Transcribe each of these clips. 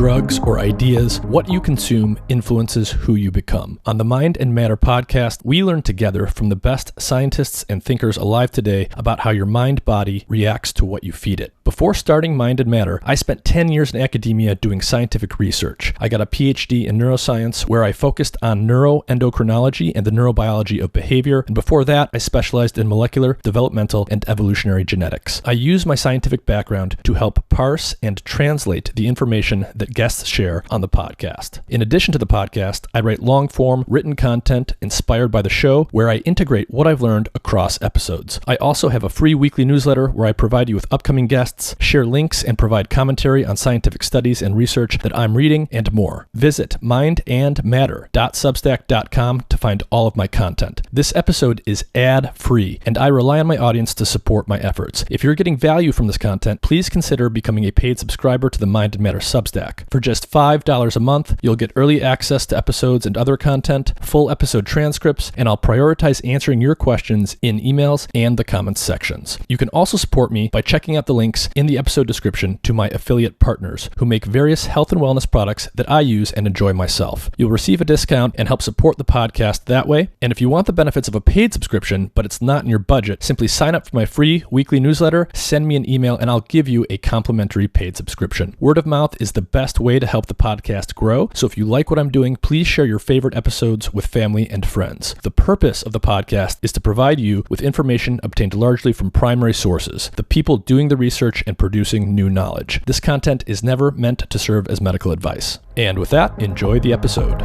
drugs, or ideas, what you consume influences who you become. On the Mind and Matter podcast, we learn together from the best scientists and thinkers alive today about how your mind-body reacts to what you feed it. Before starting Mind and Matter, I spent 10 years in academia doing scientific research. I got a PhD in neuroscience where I focused on neuroendocrinology and the neurobiology of behavior, and before that, I specialized in molecular, developmental, and evolutionary genetics. I use my scientific background to help parse and translate the information that guests share on the podcast. In addition to the podcast, I write long-form written content inspired by the show where I integrate what I've learned across episodes. I also have a free weekly newsletter where I provide you with upcoming guests, share links, and provide commentary on scientific studies and research that I'm reading, and more. Visit mindandmatter.substack.com to find all of my content. This episode is ad-free, and I rely on my audience to support my efforts. If you're getting value from this content, please consider becoming a paid subscriber to the Mind and Matter Substack. For just $5 a month, you'll get early access to episodes and other content, full episode transcripts, and I'll prioritize answering your questions in emails and the comments sections. You can also support me by checking out the links in the episode description to my affiliate partners who make various health and wellness products that I use and enjoy myself. You'll receive a discount and help support the podcast that way. And if you want the benefits of a paid subscription, but it's not in your budget, simply sign up for my free weekly newsletter, send me an email, and I'll give you a complimentary paid subscription. Word of mouth is the best way to help the podcast grow. So if you like what I'm doing, please share your favorite episodes with family and friends. The purpose of the podcast is to provide you with information obtained largely from primary sources, the people doing the research and producing new knowledge. This content is never meant to serve as medical advice. And with that, enjoy the episode.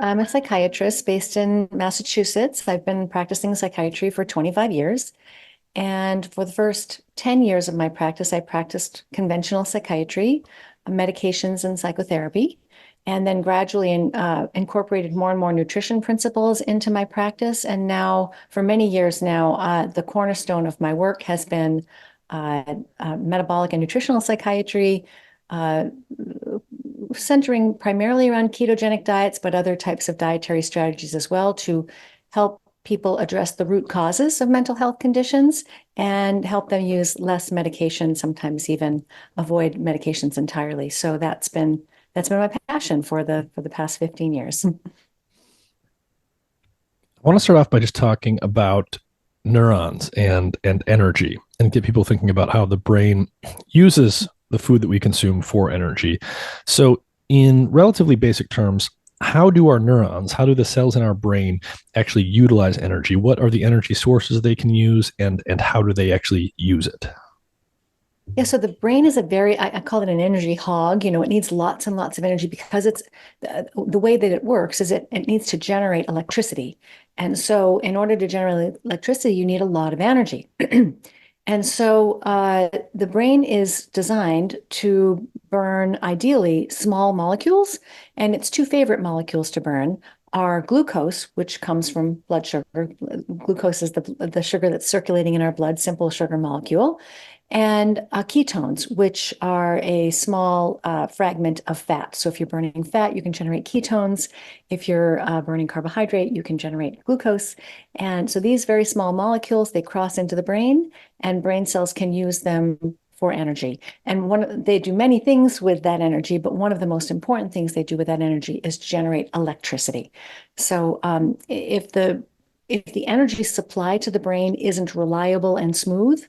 I'm a psychiatrist based in Massachusetts. I've been practicing psychiatry for 25 years. And for the first 10 years of my practice, I practiced conventional psychiatry, medications, and psychotherapy, and then gradually incorporated more and more nutrition principles into my practice. And now, for many years now, the cornerstone of my work has been metabolic and nutritional psychiatry, centering primarily around ketogenic diets, but other types of dietary strategies as well to help people address the root causes of mental health conditions and help them use less medication, sometimes even avoid medications entirely. So that's been my passion for the past 15 years. I want to start off by just talking about neurons and energy and get people thinking about how the brain uses the food that we consume for energy. So in relatively basic terms, how do our neurons, how do the cells in our brain actually utilize energy? What are the energy sources they can use, and how do they actually use it? Yeah, so the brain is I call it an energy hog. It needs lots and lots of energy because it's the way that it works is it needs to generate electricity. And so in order to generate electricity, you need a lot of energy. And so the brain is designed to burn, ideally, small molecules. And its two favorite molecules to burn are glucose, which comes from blood sugar. Glucose is the sugar that's circulating in our blood, simple sugar molecule. And ketones, which are a small fragment of fat. So if you're burning fat, you can generate ketones. If you're burning carbohydrate, you can generate glucose. And so these very small molecules, they cross into the brain, and brain cells can use them for energy. And they do many things with that energy, but one of the most important things they do with that energy is generate electricity. So if the energy supply to the brain isn't reliable and smooth,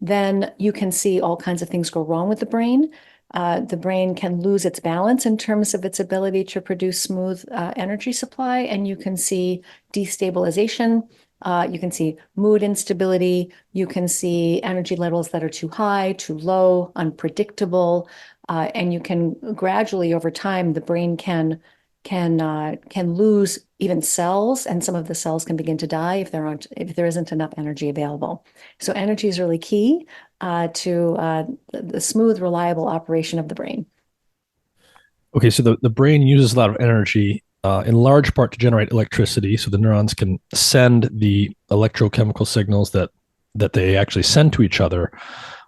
then you can see all kinds of things go wrong with the brain. The brain can lose its balance in terms of its ability to produce smooth energy supply, and you can see destabilization. You can see mood instability. You can see energy levels that are too high, too low, unpredictable, and you can gradually, over time, the brain can lose even cells, and some of the cells can begin to die if there isn't enough energy available. So energy is really key to the smooth, reliable operation of the brain. Okay, so the brain uses a lot of energy in large part to generate electricity, so the neurons can send the electrochemical signals that they actually send to each other.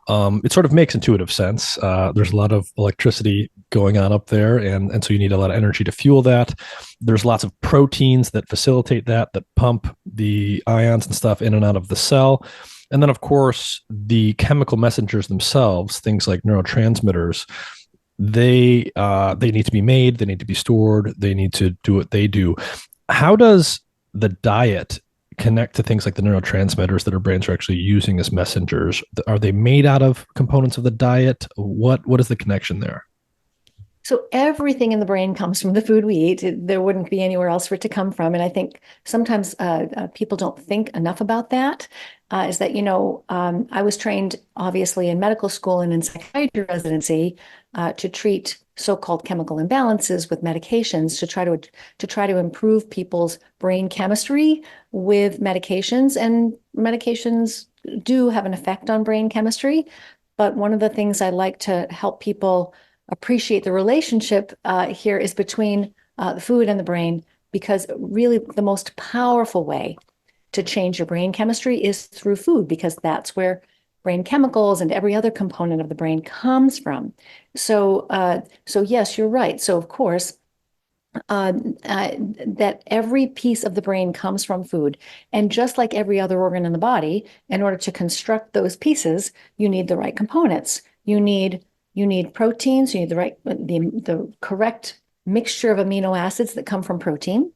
It sort of makes intuitive sense. There's a lot of electricity going on up there, and so you need a lot of energy to fuel that. There's lots of proteins that facilitate that pump the ions and stuff in and out of the cell. And then, of course, the chemical messengers themselves, things like neurotransmitters, they need to be made, they need to be stored, they need to do what they do. How does the diet connect to things like the neurotransmitters that our brains are actually using as messengers? Are they made out of components of the diet? What is the connection there? So everything in the brain comes from the food we eat. There wouldn't be anywhere else for it to come from. And I think sometimes people don't think enough about that. Is that, I was trained obviously in medical school and in psychiatry residency to treat so-called chemical imbalances with medications to try to improve people's brain chemistry with medications. And medications do have an effect on brain chemistry. But one of the things I like to help people appreciate the relationship here is between the food and the brain, because really the most powerful way to change your brain chemistry is through food, because that's where brain chemicals and every other component of the brain comes from. So, so yes, you're right. So of course, that every piece of the brain comes from food. And just like every other organ in the body, in order to construct those pieces, you need the right components. You need proteins, you need the correct mixture of amino acids that come from protein.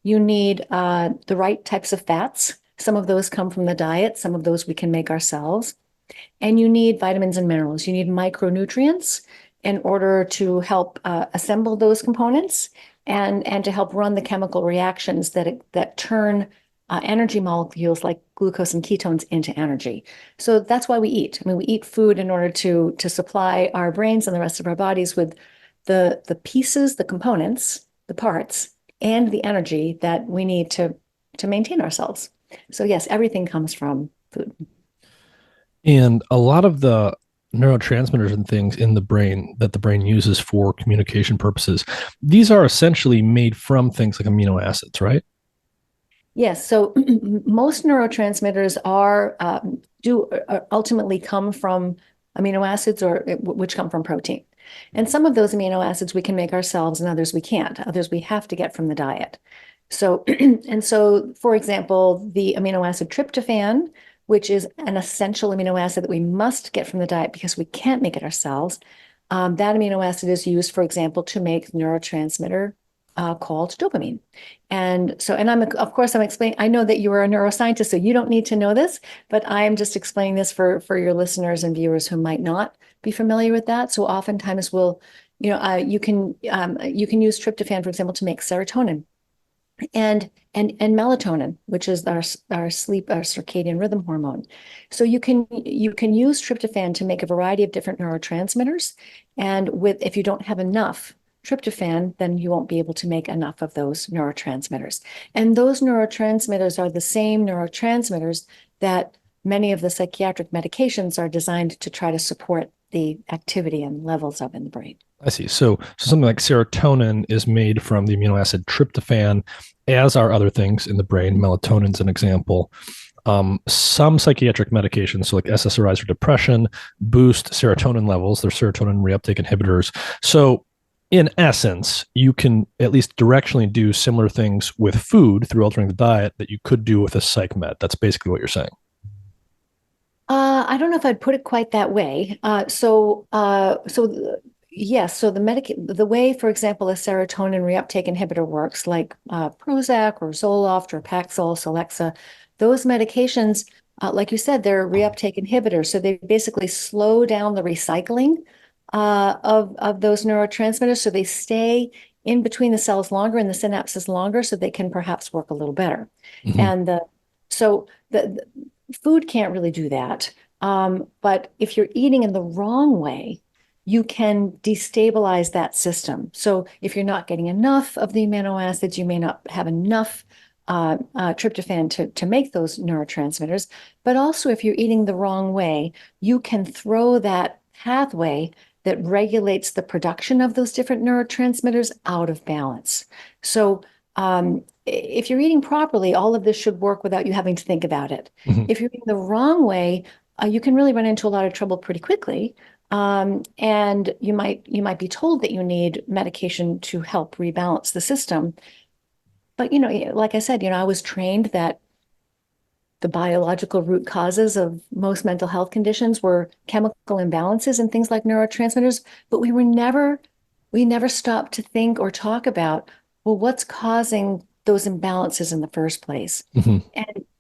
You need the right types of fats. Some of those come from the diet, some of those we can make ourselves. And you need vitamins and minerals. You need micronutrients in order to help assemble those components and to help run the chemical reactions that turn energy molecules like glucose and ketones into energy. So that's why we eat. I mean, we eat food in order to supply our brains and the rest of our bodies with the pieces, the components, the parts, and the energy that we need to maintain ourselves. So yes, everything comes from food. And a lot of the neurotransmitters and things in the brain that the brain uses for communication purposes, these are essentially made from things like amino acids, right? Yes, so most neurotransmitters are do ultimately come from amino acids or which come from protein. And some of those amino acids we can make ourselves and others we can't. Others we have to get from the diet. So and so, for example, the amino acid tryptophan, which is an essential amino acid that we must get from the diet because we can't make it ourselves. That amino acid is used, for example, to make neurotransmitter called dopamine. And so, and of course, I'm explaining, I know that you are a neuroscientist, so you don't need to know this, but I'm just explaining this for your listeners and viewers who might not be familiar with that. So oftentimes you can use tryptophan, for example, to make serotonin and melatonin, which is our sleep, our circadian rhythm hormone. So you can use tryptophan to make a variety of different neurotransmitters. And if you don't have enough tryptophan, then you won't be able to make enough of those neurotransmitters. And those neurotransmitters are the same neurotransmitters that many of the psychiatric medications are designed to try to support the activity and levels of in the brain. I see. So something like serotonin is made from the amino acid tryptophan, as are other things in the brain. Melatonin's an example. Some psychiatric medications, so like SSRIs for depression, boost serotonin levels. They're serotonin reuptake inhibitors. So in essence, you can at least directionally do similar things with food through altering the diet that you could do with a psych med. That's basically what you're saying. I don't know if I'd put it quite that way. Yes, so the way, for example, a serotonin reuptake inhibitor works, like Prozac or Zoloft or Paxil, Celexa, those medications, like you said, they're reuptake inhibitors. So they basically slow down the recycling of those neurotransmitters, so they stay in between the cells longer and the synapses longer, so they can perhaps work a little better. Mm-hmm. And so the food can't really do that. But if you're eating in the wrong way, you can destabilize that system. So if you're not getting enough of the amino acids, you may not have enough tryptophan to make those neurotransmitters. But also, if you're eating the wrong way, you can throw that pathway that regulates the production of those different neurotransmitters out of balance. So if you're eating properly, all of this should work without you having to think about it. Mm-hmm. If you're eating the wrong way, you can really run into a lot of trouble pretty quickly. And you might be told that you need medication to help rebalance the system. But, like I said, I was trained that the biological root causes of most mental health conditions were chemical imbalances and things like neurotransmitters, but we never stopped to think or talk about, well, what's causing those imbalances in the first place? Mhm.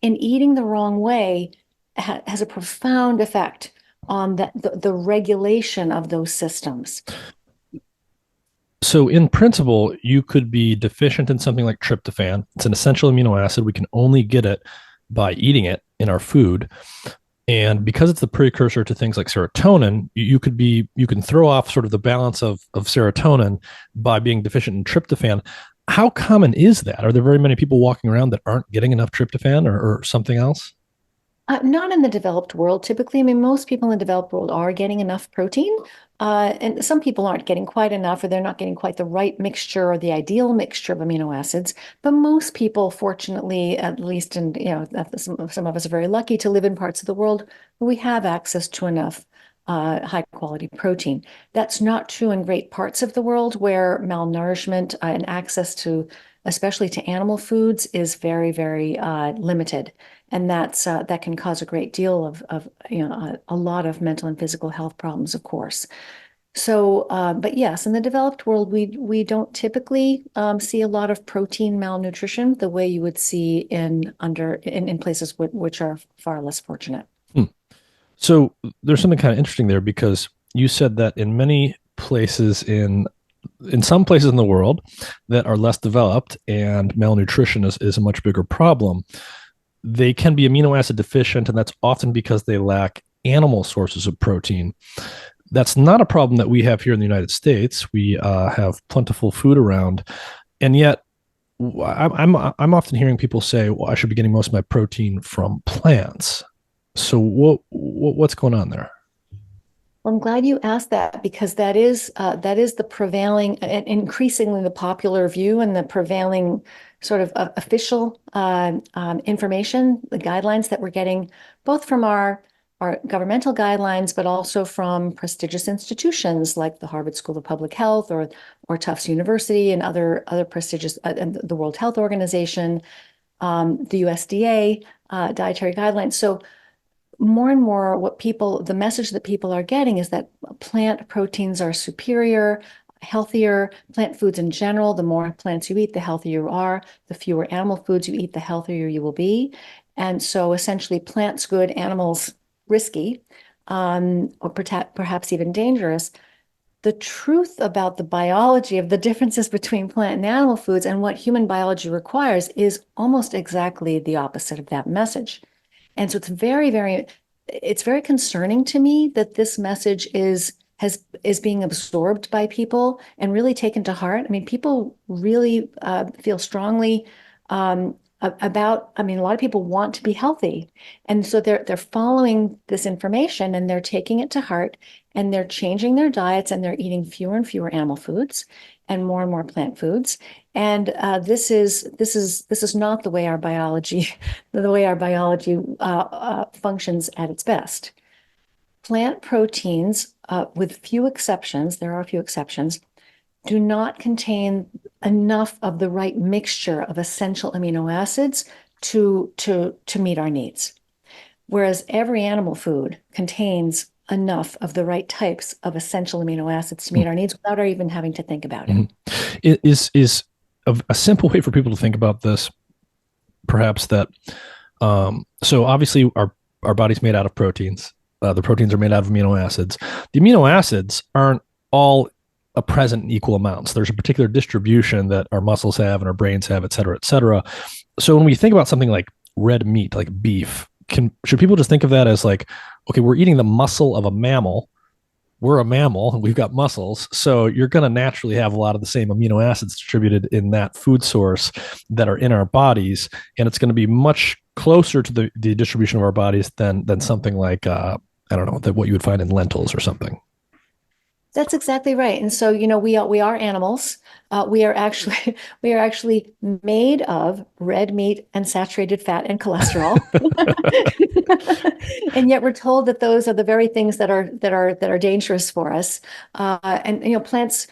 And eating the wrong way has a profound effect on the regulation of those systems. So, in principle, you could be deficient in something like tryptophan. It's an essential amino acid. We can only get it by eating it in our food. And because it's the precursor to things like serotonin, you can throw off sort of the balance of serotonin by being deficient in tryptophan. How common is that? Are there very many people walking around that aren't getting enough tryptophan or something else? Not in the developed world, typically. I mean, most people in the developed world are getting enough protein, and some people aren't getting quite enough, or they're not getting quite the right mixture or the ideal mixture of amino acids. But most people, fortunately, at least, and some of us are very lucky to live in parts of the world where we have access to enough high quality protein. That's not true in great parts of the world where malnourishment and access to, especially to animal foods, is very, very limited. And that can cause a great deal of a lot of mental and physical health problems, of course. So, but yes, in the developed world, we don't typically see a lot of protein malnutrition the way you would see in places which are far less fortunate. Hmm. So there's something kind of interesting there because you said that in many places in some places in the world that are less developed and malnutrition is a much bigger problem, they can be amino acid deficient, and that's often because they lack animal sources of protein. That's not a problem that we have here in the United States. We have plentiful food around, and yet I'm often hearing people say, "Well, I should be getting most of my protein from plants." So what's going on there? Well, I'm glad you asked that because that is the prevailing and increasingly the popular view and the prevailing sort of official information, the guidelines that we're getting both from our governmental guidelines, but also from prestigious institutions like the Harvard School of Public Health or Tufts University and other prestigious and the World Health Organization, the USDA dietary guidelines. So more and more the message that people are getting is that plant proteins are superior, healthier. Plant foods in general, the more plants you eat, the healthier you are. The fewer animal foods you eat, the healthier you will be. And so essentially plants good, animals risky, or perhaps even dangerous. The truth about the biology of the differences between plant and animal foods and what human biology requires is almost exactly the opposite of that message. And so it's very concerning to me that this message is being absorbed by people and really taken to heart. I mean, people really feel strongly about. I mean, a lot of people want to be healthy, and so they're following this information and they're taking it to heart, and they're changing their diets and they're eating fewer and fewer animal foods and more plant foods. And this is not the way our biology functions at its best. Plant proteins, with few exceptions, there are a few exceptions, do not contain enough of the right mixture of essential amino acids to meet our needs. Whereas every animal food contains enough of the right types of essential amino acids to meet our needs without our even having to think about it. Mm-hmm. Is a simple way for people to think about this, perhaps that so obviously our body's made out of proteins. The proteins are made out of amino acids. The amino acids aren't all present in equal amounts. There's a particular distribution that our muscles have and our brains have, et cetera, et cetera. So when we think about something like red meat, like beef, should people just think of that as like, okay, we're eating the muscle of a mammal. We're a mammal and we've got muscles. So you're going to naturally have a lot of the same amino acids distributed in that food source that are in our bodies. And it's going to be much closer to the distribution of our bodies than something like, I don't know, what you would find in lentils or something. That's exactly right. And so, we are animals. We are actually we are actually made of red meat and saturated fat and cholesterol. And yet we're told that those are the very things that are dangerous for us. And plants,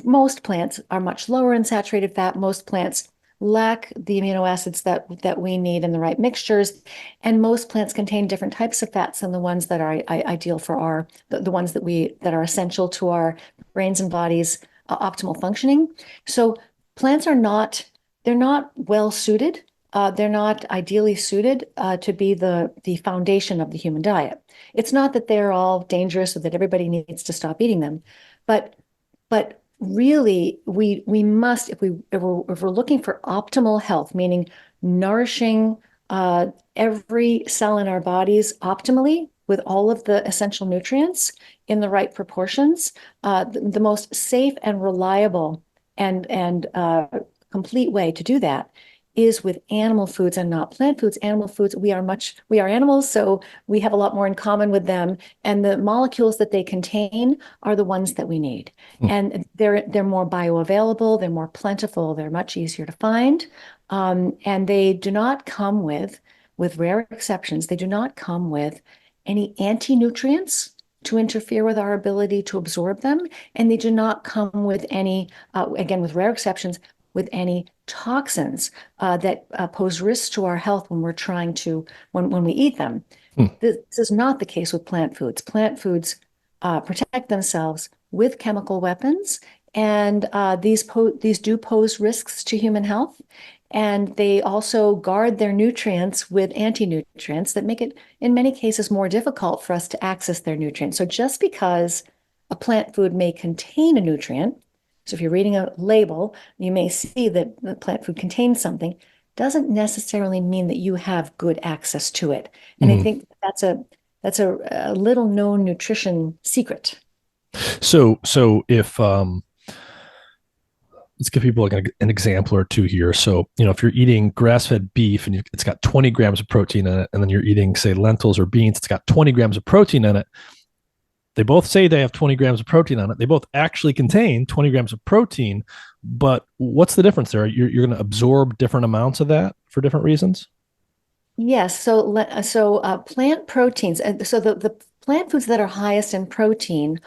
most plants are much lower in saturated fat. Most plants lack the amino acids that we need in the right mixtures. And most plants contain different types of fats than the ones that are ideal for the ones that are essential to our brains and bodies optimal functioning. So plants they're not well suited. They're not ideally suited to be the foundation of the human diet. It's not that they're all dangerous or that everybody needs to stop eating them, but really we must, if we're looking for optimal health, meaning nourishing every cell in our bodies optimally with all of the essential nutrients in the right proportions, the most safe and reliable and complete way to do that is with animal foods and not plant foods. Animal foods, we are animals, so we have a lot more in common with them. And the molecules that they contain are the ones that we need. Hmm. And they're more bioavailable, they're more plentiful, they're much easier to find. And they do not come with rare exceptions, they do not come with any anti-nutrients to interfere with our ability to absorb them. And they do not come with any, again, with rare exceptions, with any toxins that pose risks to our health when we're trying to, when we eat them. Hmm. This is not the case with plant foods. Plant foods protect themselves with chemical weapons, and these do pose risks to human health. And they also guard their nutrients with anti-nutrients that make it, in many cases, more difficult for us to access their nutrients. So just because a plant food may contain a nutrient, so if you're reading a label, you may see that the plant food contains something, doesn't necessarily mean that you have good access to it. And I Mhm. think that's a little known nutrition secret. So if let's give people like an example or two here. So, if you're eating grass-fed beef and it's got 20 grams of protein in it, and then you're eating, say, lentils or beans, it's got 20 grams of protein in it. They both say they have 20 grams of protein on it. They both actually contain 20 grams of protein, but what's the difference there? You're going to absorb different amounts of that for different reasons? Yes, so plant proteins, and so the plant foods that are highest in protein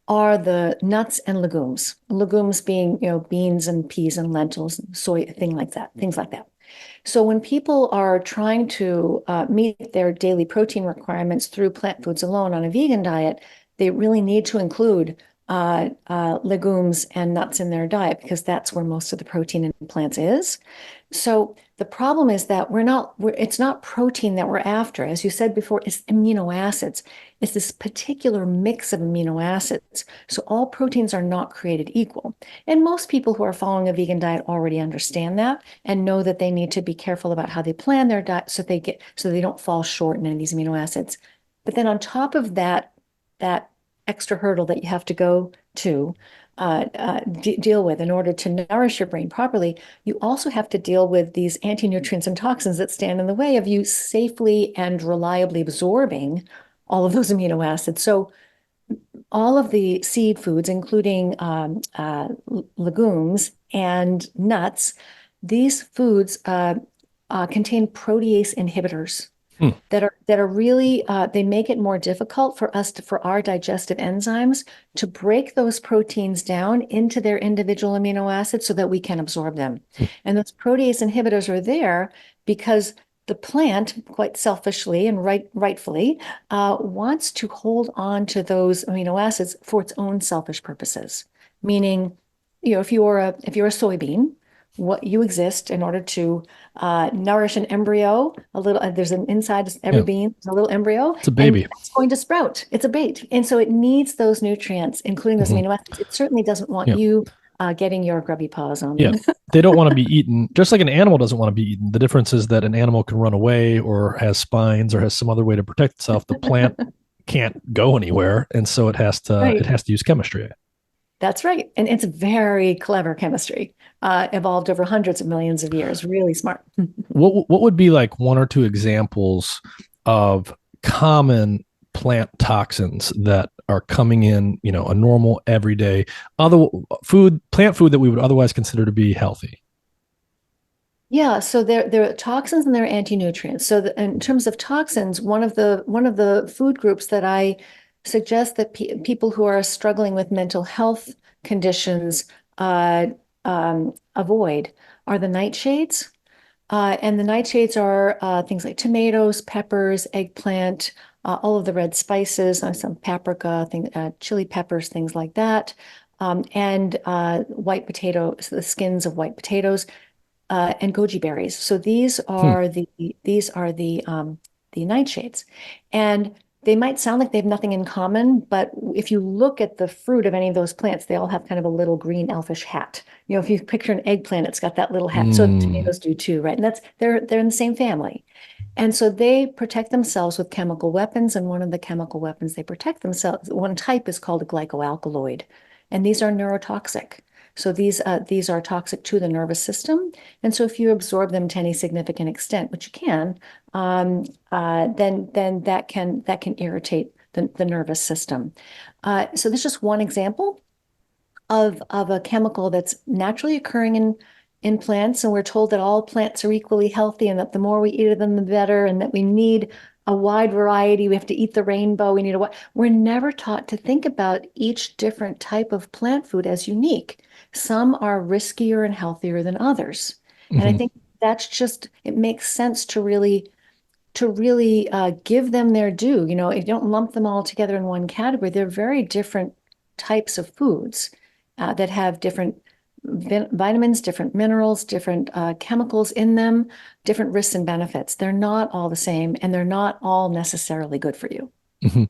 are the nuts and legumes. Legumes being, beans and peas and lentils, soy, things like that. So when people are trying to meet their daily protein requirements through plant foods alone on a vegan diet, they really need to include legumes and nuts in their diet because that's where most of the protein in plants is. So the problem is that it's not protein that we're after. As you said before, it's amino acids. It's this particular mix of amino acids. So all proteins are not created equal. And most people who are following a vegan diet already understand that and know that they need to be careful about how they plan their diet so they don't fall short in any of these amino acids. But then on top of that extra hurdle that you have to go to deal with in order to nourish your brain properly, you also have to deal with these anti-nutrients and toxins that stand in the way of you safely and reliably absorbing all of those amino acids. So all of the seed foods, including legumes and nuts, these foods contain protease inhibitors Hmm. that are really they make it more difficult for our digestive enzymes to break those proteins down into their individual amino acids so that we can absorb them. And those protease inhibitors are there because the plant, quite selfishly and rightfully, wants to hold on to those amino acids for its own selfish purposes. Meaning, if you're a soybean, what you exist in order to nourish an embryo. There's an inside every Yeah, bean, there's a little embryo, it's a and baby. it's going to sprout. It's a bait, and so it needs those nutrients, including those Mhm. amino acids. It certainly doesn't want Yeah, you getting your grubby paws on yeah. them. They don't want to be eaten, just like an animal doesn't want to be eaten. The difference is that an animal can run away or has spines or has some other way to protect itself. The plant can't go anywhere, and so it Right. has to use chemistry. That's right, and it's very clever chemistry, evolved over hundreds of millions of years. Really smart. What would be like one or two examples of common plant toxins that are coming in, a normal everyday other plant food that we would otherwise consider to be healthy? Yeah, so there are toxins and there are anti-nutrients. So in terms of toxins, one of the food groups that I suggest that people who are struggling with mental health conditions uh, avoid are the nightshades. And the nightshades are things like tomatoes, peppers, eggplant, all of the red spices, some paprika, chili peppers, things like that, and white potatoes, the skins of white potatoes and goji berries. So Hmm. these are the nightshades, and they might sound like they have nothing in common, but if you look at the fruit of any of those plants, they all have kind of a little green elfish hat. If you picture an eggplant, it's got that little hat. So Mm. tomatoes do too, right? And they're in the same family. And so they protect themselves with chemical weapons. And one of the chemical weapons they protect themselves, one type is called a glycoalkaloid. And these are neurotoxic. So these are toxic to the nervous system. And so if you absorb them to any significant extent, which you can, then that can irritate the nervous system. So this is just one example of a chemical that's naturally occurring in plants, and we're told that all plants are equally healthy and that the more we eat of them, the better, and that we need a wide variety. We have to eat the rainbow. We need a We're never taught to think about each different type of plant food as unique. Some are riskier and healthier than others. And I Mhm. think it makes sense to really give them their due. You don't lump them all together in one category. They're very different types of foods that have different vitamins, different minerals, different chemicals in them, different risks and benefits. They're not all the same, and they're not all necessarily good for you. Mhm.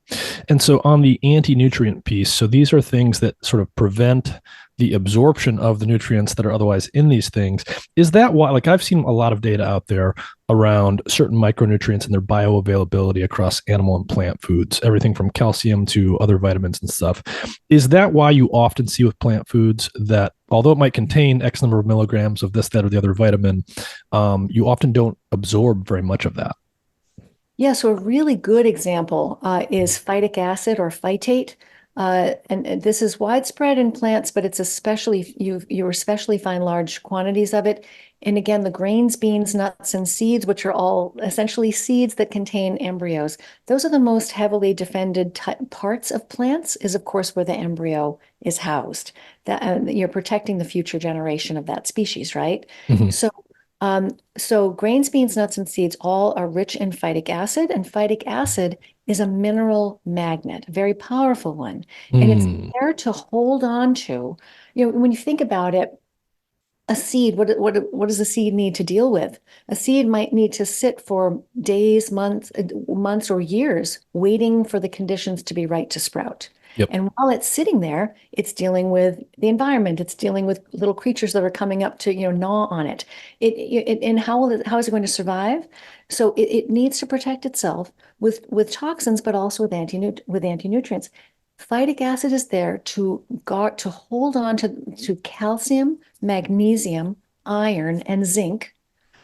And so on the anti-nutrient piece, so these are things that sort of prevent the absorption of the nutrients that are otherwise in these things. Is that why, like I've seen a lot of data out there around certain micronutrients and their bioavailability across animal and plant foods, everything from calcium to other vitamins and stuff. Is that why you often see with plant foods that although it might contain X number of milligrams of this, that, or the other vitamin, you often don't absorb very much of that? Yeah, so a really good example is phytic acid or phytate. And this is widespread in plants, but it's especially, you especially find large quantities of it. And again, the grains, beans, nuts, and seeds, which are all essentially seeds that contain embryos. Those are the most heavily defended parts of plants, is of course where the embryo is housed. You're protecting the future generation of that species, right? Mhm. So grains, beans, nuts, and seeds all are rich in phytic acid, and phytic acid is a mineral magnet, a very powerful one. And it's Mm. there to hold on to. When you think about it, a seed, what does a seed need to deal with? A seed might need to sit for days, months or years waiting for the conditions to be right to sprout. Yep. And while it's sitting there, it's dealing with the environment. It's dealing with little creatures that are coming up to, gnaw on it. And how is it going to survive? So it needs to protect itself with toxins, but also with anti-nutrients. Phytic acid is there to guard, to hold on to calcium, magnesium, iron, and zinc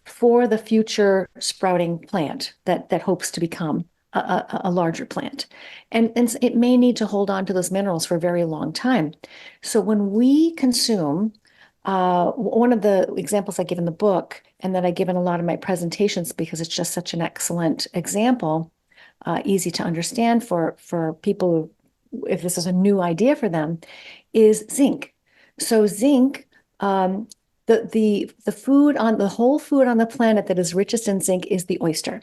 for the future sprouting plant that hopes to become a larger plant. And it may need to hold on to those minerals for a very long time. So when we consume, one of the examples I give in the book, and that I give in a lot of my presentations because it's just such an excellent example, easy to understand for people if this is a new idea for them, is zinc. So zinc, the food on the whole food on the planet that is richest in zinc is the oyster.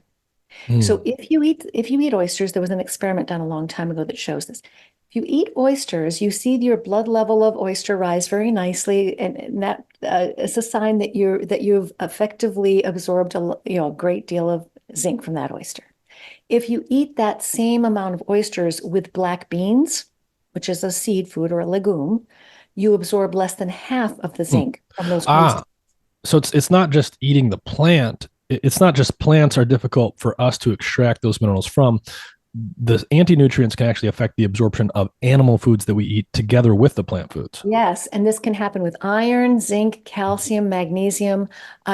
So Mm. if you eat oysters, there was an experiment done a long time ago that shows this. If you eat oysters, you see your blood level of oyster rise very nicely, and that is a sign that you've effectively absorbed a great deal of zinc from that oyster. If you eat that same amount of oysters with black beans, which is a seed food or a legume, you absorb less than half of the Mm. zinc from those Ah, oysters. so it's not just eating the plant. It's not just plants are difficult for us to extract those minerals from. The anti-nutrients can actually affect the absorption of animal foods that we eat together with the plant foods. Yes, and this can happen with iron, zinc, calcium, magnesium.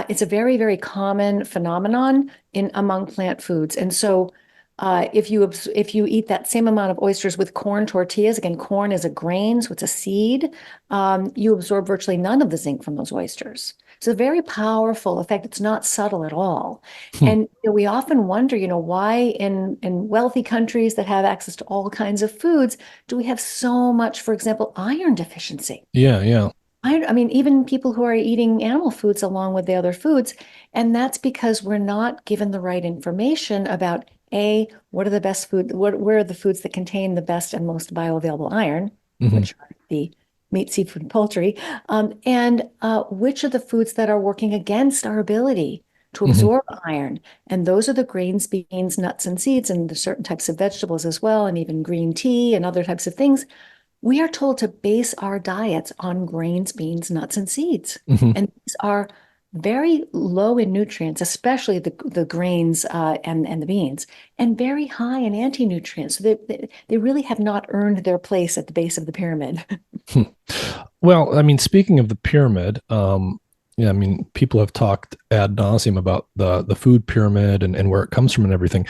It's a very, very common phenomenon in among plant foods. And so If you eat that same amount of oysters with corn tortillas, again, corn is a grain, so it's a seed, you absorb virtually none of the zinc from those oysters. So a very powerful effect. It's not subtle at all. Hmm. And we often wonder, why in wealthy countries that have access to all kinds of foods, do we have so much, for example, iron deficiency? Yeah, yeah. I mean, even people who are eating animal foods along with the other foods, and that's because we're not given the right information about what are the best food, where are the foods that contain the best and most bioavailable iron, Hmm. which are the meat, seafood, and poultry, and which are the foods that are working against our ability to Hmm. absorb iron. And those are the grains, beans, nuts, and seeds, and the certain types of vegetables as well, and even green tea and other types of things. We are told to base our diets on grains, beans, nuts, and seeds. Hmm. And these are very low in nutrients, especially the grains and the beans, and very high in anti-nutrients. So they really have not earned their place at the base of the pyramid. Well, I mean, speaking of the pyramid, yeah, I mean, people have talked ad nauseum about the food pyramid and where it comes from and everything.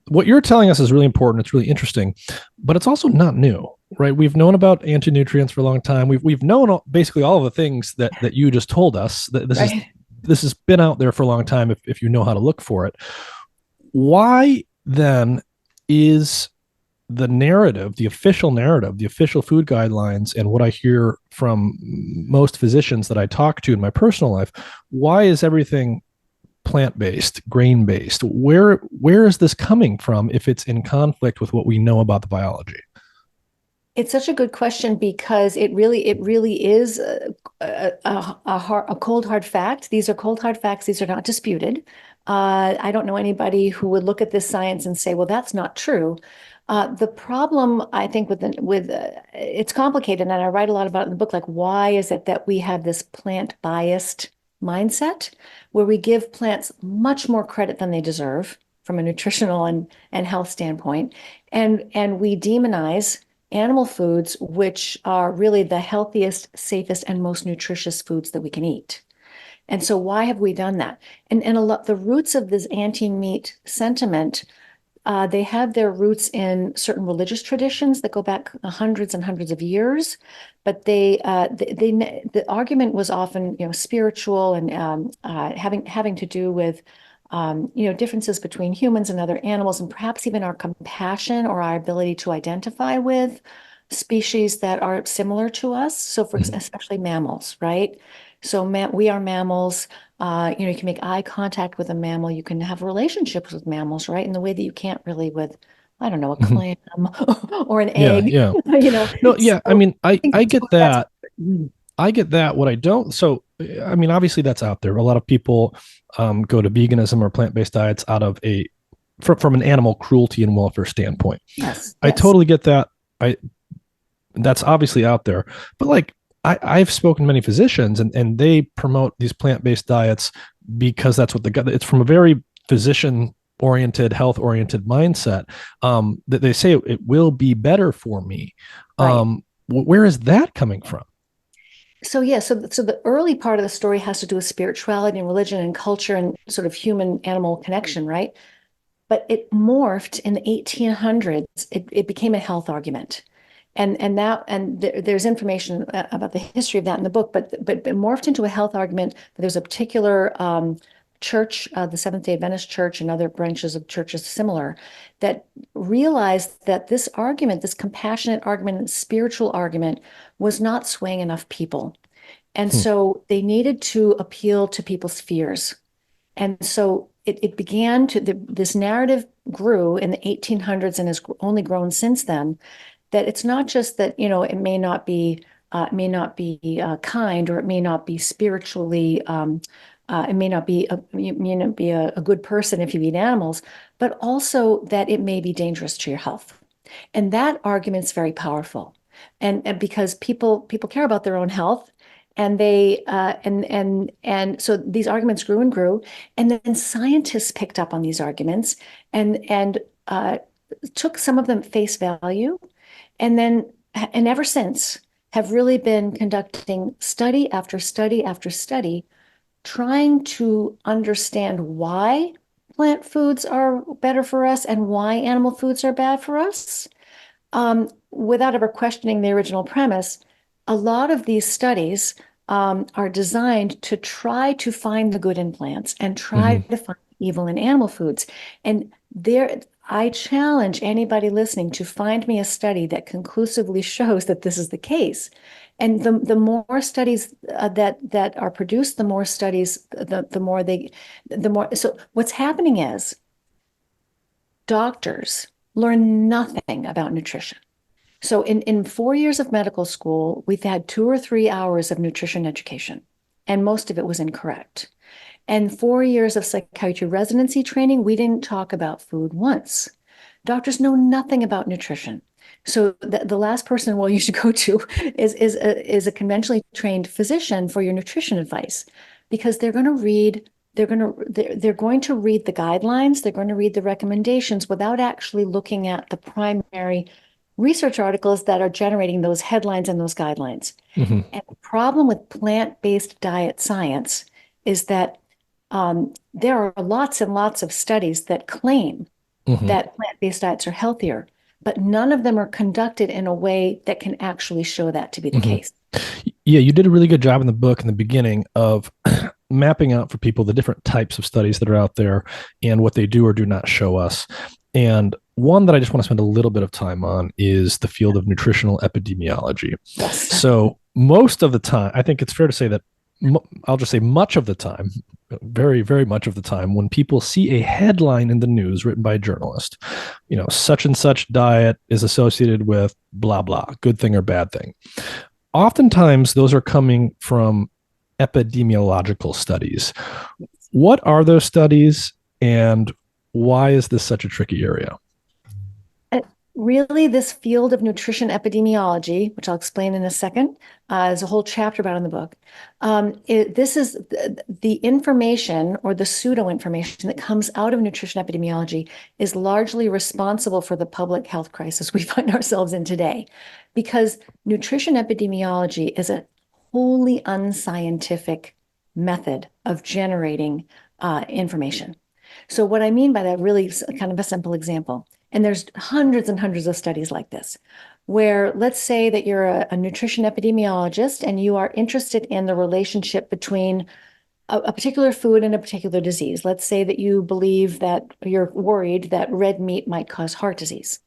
What you're telling us is really important. It's really interesting, but it's also not new, right? We've known about anti-nutrients for a long time. We've known basically all of the things that you just told us. That Right. this has been out there for a long time if you know how to look for it. Why then is the narrative, the official narrative, the official food guidelines, and what I hear from most physicians that I talk to in my personal life, why is everything plant-based, grain-based? Where is this coming from if it's in conflict with what we know about the biology? It's such a good question because it really is a cold hard fact. These are cold hard facts. These are not disputed. I don't know anybody who would look at this science and say, "Well, that's not true." The problem, I think, with it's complicated, and I write a lot about it in the book. Like, why is it that we have this plant biased mindset where we give plants much more credit than they deserve from a nutritional and health standpoint, and we demonize animal foods, which are really the healthiest, safest, and most nutritious foods that we can eat. And so why have we done that? And a lot the roots of this anti-meat sentiment, they have their roots in certain religious traditions that go back hundreds and hundreds of years. But the argument was often, spiritual and having to do with differences between humans and other animals, and perhaps even our compassion or our ability to identify with species that are similar to us. So, Mhm. especially mammals, right? So, we are mammals. You can make eye contact with a mammal. You can have relationships with mammals, right? In the way that you can't really with, I don't know, a Mhm. clam or an Yeah, egg. yeah. You know. No, yeah. I So, mean, I think I that's get that's. that. I get that. What I don't, so I mean, obviously that's out there. A lot of people go to veganism or plant-based diets out of from an animal cruelty and welfare standpoint. Yes, I yes. totally get that. I That's obviously out there, but like I've spoken to many physicians and they promote these plant-based diets because that's what it's from a very physician oriented, health oriented mindset, that they say it will be better for me. Right. Where is that coming from? So yeah, so the early part of the story has to do with spirituality and religion and culture and sort of human animal connection, right? But it morphed in the 1800s. It became a health argument. There's information about the history of that in the book, but it morphed into a health argument. There's a particular church, the Seventh-day Adventist Church, and other branches of churches similar, that realized that this argument, this compassionate argument, and spiritual argument, was not swaying enough people. And Hmm. so they needed to appeal to people's fears. And so it began this narrative grew in the 1800s and has only grown since then, that it's not just that, it may not be kind, or it may not be spiritually, it may not be a good person if you eat animals, but also that it may be dangerous to your health. And that argument's very powerful. And because people care about their own health, and they and so these arguments grew and grew, and then scientists picked up on these arguments and took some of them face value, and ever since have really been conducting study after study after study, trying to understand why plant foods are better for us and why animal foods are bad for us, without ever questioning the original premise, a lot of these studies are designed to try to find the good in plants and try to find evil in animal foods. And I challenge anybody listening to find me a study that conclusively shows that this is the case. And the more studies that are produced, the more studies, the more. So what's happening is doctors learn nothing about nutrition. So in 4 years of medical school, we've had 2 or 3 hours of nutrition education, and most of it was incorrect. And 4 years of psychiatry residency training, we didn't talk about food once. Doctors know nothing about nutrition. So the last person, well, you should go to is a conventionally trained physician for your nutrition advice, because they're going to read the guidelines, they're going to read the recommendations without actually looking at the primary research articles that are generating those headlines and those guidelines. And the problem with plant-based diet science is that there are lots and lots of studies that claim that plant-based diets are healthier, but none of them are conducted in a way that can actually show that to be the case. Yeah, you did a really good job in the book in the beginning of mapping out for people the different types of studies that are out there and what they do or do not show us. And one that I just want to spend a little bit of time on is the field of nutritional epidemiology. Yes. So most of the time, I think it's fair to say that I'll just say much of the time, very, very much of the time, when people see a headline in the news written by a journalist, such and such diet is associated with blah, blah, good thing or bad thing. Oftentimes, those are coming from epidemiological studies. What are those studies, and why is this such a tricky area? Really, this field of nutrition epidemiology, which I'll explain in a second, there's a whole chapter about in the book. This is the information or the pseudo information that comes out of nutrition epidemiology is largely responsible for the public health crisis we find ourselves in today, because nutrition epidemiology is a wholly unscientific method of generating information. So what I mean by that, really kind of a simple example. And there's hundreds and hundreds of studies like this, where let's say that you're a nutrition epidemiologist and you are interested in the relationship between a particular food and a particular disease. Let's say that you believe that you're worried that red meat might cause heart disease.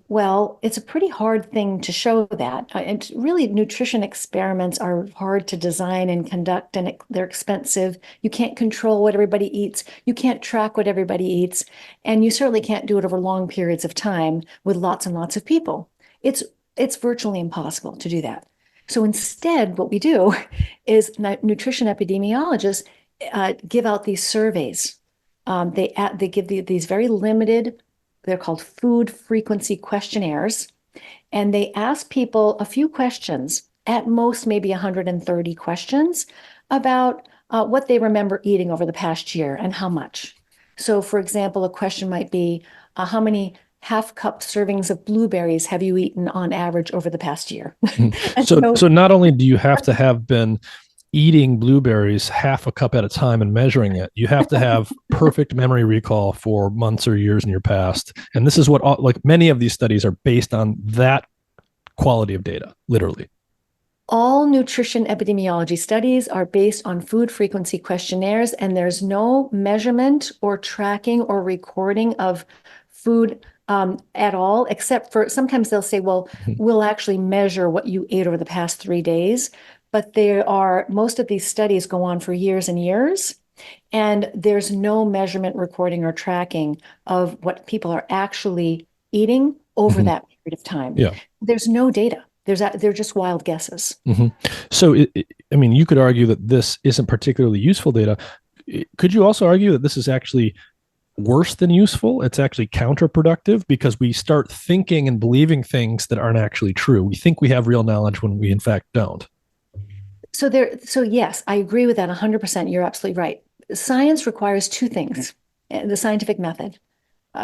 Well, it's a pretty hard thing to show that. And really, nutrition experiments are hard to design and conduct, and they're expensive. You can't control what everybody eats. You can't track what everybody eats. And you certainly can't do it over long periods of time with lots and lots of people. It's virtually impossible to do that. So instead, what we do is nutrition epidemiologists give out these surveys. They give these very limited, they're called food frequency questionnaires, and they ask people a few questions, at most maybe 130 questions, about what they remember eating over the past year and how much. So, for example, a question might be, how many half-cup servings of blueberries have you eaten on average over the past year? So not only do you have to have been eating blueberries half a cup at a time and measuring it, you have to have perfect memory recall for months or years in your past. And this is what, like many of these studies are based on that quality of data, literally. All nutrition epidemiology studies are based on food frequency questionnaires, and there's no measurement or tracking or recording of food at all, except for sometimes they'll say, well, we'll actually measure what you ate over the past 3 days. But most of these studies go on for years and years, and there's no measurement, recording, or tracking of what people are actually eating over that period of time. Yeah. There's no data. They're just wild guesses. So, you could argue that this isn't particularly useful data. Could you also argue that this is actually worse than useful? It's actually counterproductive because we start thinking and believing things that aren't actually true. We think we have real knowledge when we in fact don't. So yes, I agree with that 100%. You're absolutely right. Science requires two things, the scientific method.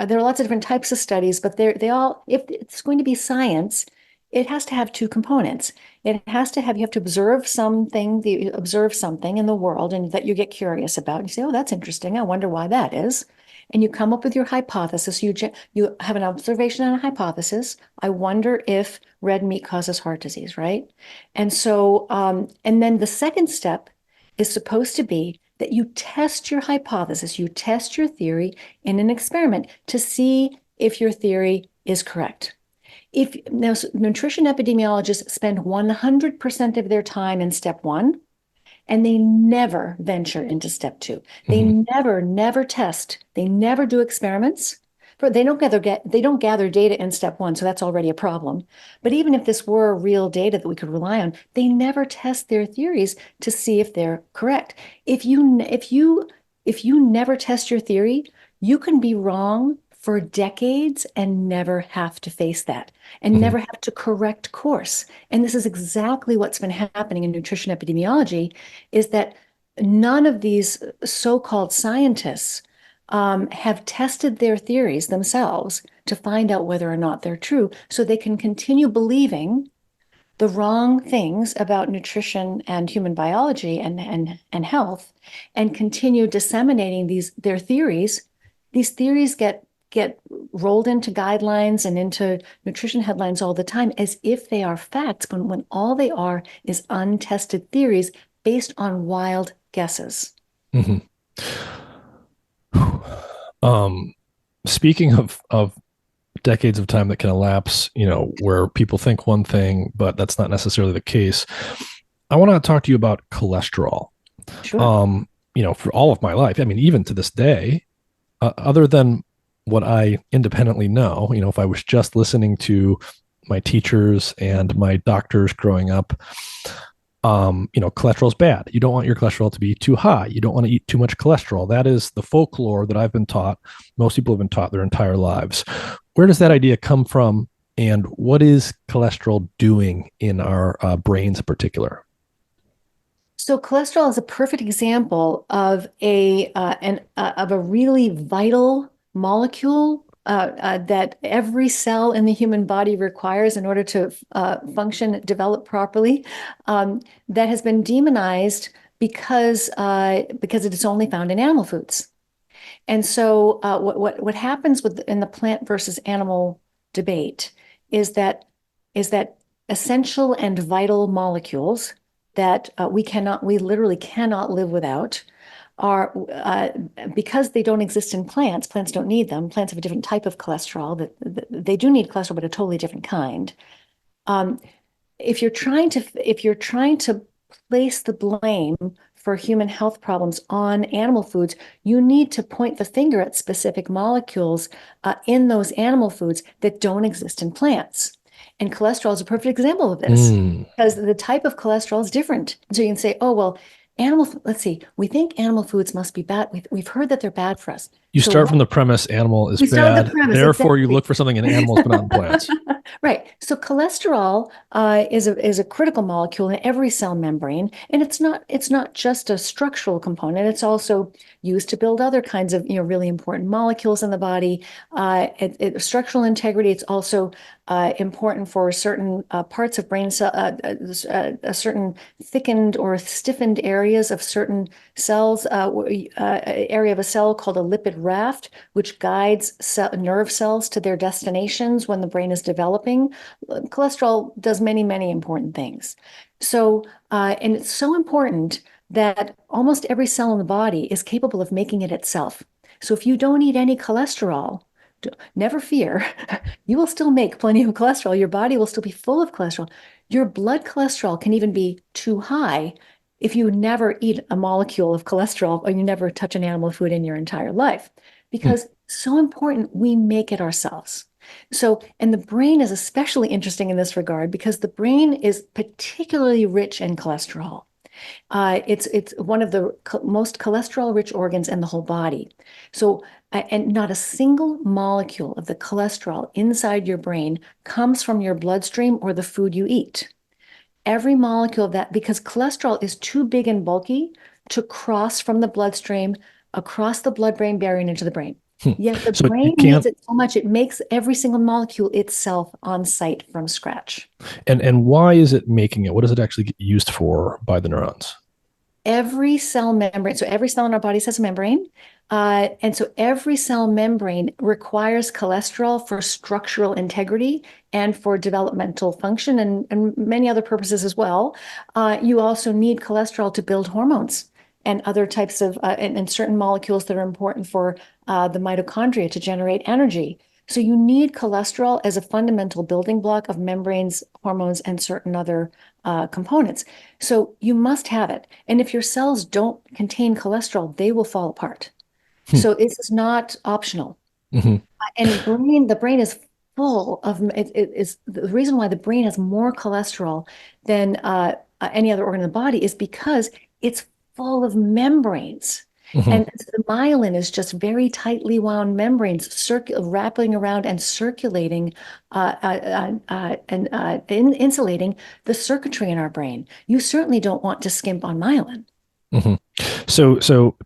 There are lots of different types of studies, but if it's going to be science, it has to have two components. It has to have, you have to observe something in the world and that you get curious about. And you say, oh, that's interesting. I wonder why that is. And you come up with your hypothesis. You have an observation and a hypothesis. I wonder if red meat causes heart disease, right? And so, and then the second step is supposed to be that you test your hypothesis, you test your theory in an experiment to see if your theory is correct. If now nutrition epidemiologists spend 100% of their time in step one, and they never venture into step two. They never test. They never do experiments. They don't gather data in step one, so that's already a problem. But even if this were real data that we could rely on, they never test their theories to see if they're correct. If you never test your theory, you can be wrong for decades and never have to face that and never have to correct course. And this is exactly what's been happening in nutrition epidemiology, is that none of these so-called scientists have tested their theories themselves to find out whether or not they're true, so they can continue believing the wrong things about nutrition and human biology and health, and continue disseminating their theories. These theories get rolled into guidelines and into nutrition headlines all the time as if they are facts, when all they are is untested theories based on wild guesses. Mm-hmm. Speaking of decades of time that can elapse, where people think one thing, but that's not necessarily the case. I want to talk to you about cholesterol. Sure. For all of my life, I mean, even to this day, other than what I independently know, if I was just listening to my teachers and my doctors growing up, cholesterol is bad. You don't want your cholesterol to be too high. You don't want to eat too much cholesterol. That is the folklore that I've been taught. Most people have been taught their entire lives. Where does that idea come from? And what is cholesterol doing in our brains in particular? So cholesterol is a perfect example of of a really vital molecule that every cell in the human body requires in order to function, develop properly, that has been demonized because it is only found in animal foods. And so what happens in the plant versus animal debate is that essential and vital molecules that we literally cannot live without are because they don't exist in plants. Plants don't need them. Plants have a different type of cholesterol that they do need cholesterol, but a totally different kind. If you're trying to place the blame for human health problems on animal foods, you need to point the finger at specific molecules in those animal foods that don't exist in plants. And cholesterol is a perfect example of this because the type of cholesterol is different. So you can say, oh, well, let's see, we think animal foods must be bad. We've heard that they're bad for us. You start from the premise animal is bad, therefore you look for something in animals but not in plants. Right. So cholesterol is a critical molecule in every cell membrane, and it's not just a structural component. It's also used to build other kinds of really important molecules in the body. Structural integrity. It's also important for certain parts of brain cell, certain thickened or stiffened areas of certain cells. Area of a cell called a lipid raft, which guides nerve cells to their destinations when the brain is developing. Cholesterol does many, many important things. So, and it's so important that almost every cell in the body is capable of making it itself. So if you don't eat any cholesterol, never fear, you will still make plenty of cholesterol. Your body will still be full of cholesterol. Your blood cholesterol can even be too high if you never eat a molecule of cholesterol or you never touch an animal food in your entire life, because so important, we make it ourselves. So, and the brain is especially interesting in this regard because the brain is particularly rich in cholesterol. It's one of the most cholesterol-rich organs in the whole body. So, and not a single molecule of the cholesterol inside your brain comes from your bloodstream or the food you eat. Every molecule of that, because cholesterol is too big and bulky to cross from the bloodstream across the blood-brain barrier and into the brain. Hmm. Yes, the So you brain needs can't, it so much, it makes every single molecule itself on site from scratch. and why is it making it? What does it actually get used for by the neurons? Every cell membrane, so every cell in our bodies has a membrane. And so every cell membrane requires cholesterol for structural integrity and for developmental function and many other purposes as well. You also need cholesterol to build hormones and other types of, and certain molecules that are important for the mitochondria to generate energy. So you need cholesterol as a fundamental building block of membranes, hormones, and certain other components. So you must have it. And if your cells don't contain cholesterol, they will fall apart. Hmm. So this is not optional. Hmm. And the brain is full of it is the reason why the brain has more cholesterol than any other organ in the body is because it's full of membranes. Hmm. And the myelin is just very tightly wound membranes wrapping around and circulating insulating the circuitry in our brain. You certainly don't want to skimp on myelin. Hmm. So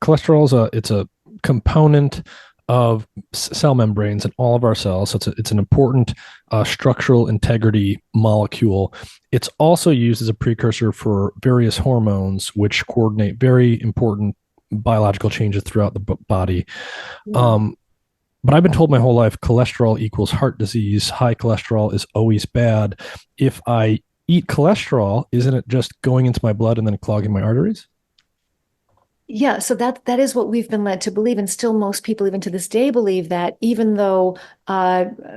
cholesterol is it's a component of cell membranes in all of our cells. So it's an important structural integrity molecule. It's also used as a precursor for various hormones, which coordinate very important biological changes throughout the body. Yeah. Um, but I've been told my whole life cholesterol equals heart disease. High cholesterol is always bad. If I eat cholesterol, isn't it just going into my blood and then clogging my arteries? Yeah, so that is what we've been led to believe, and still most people, even to this day, believe that even though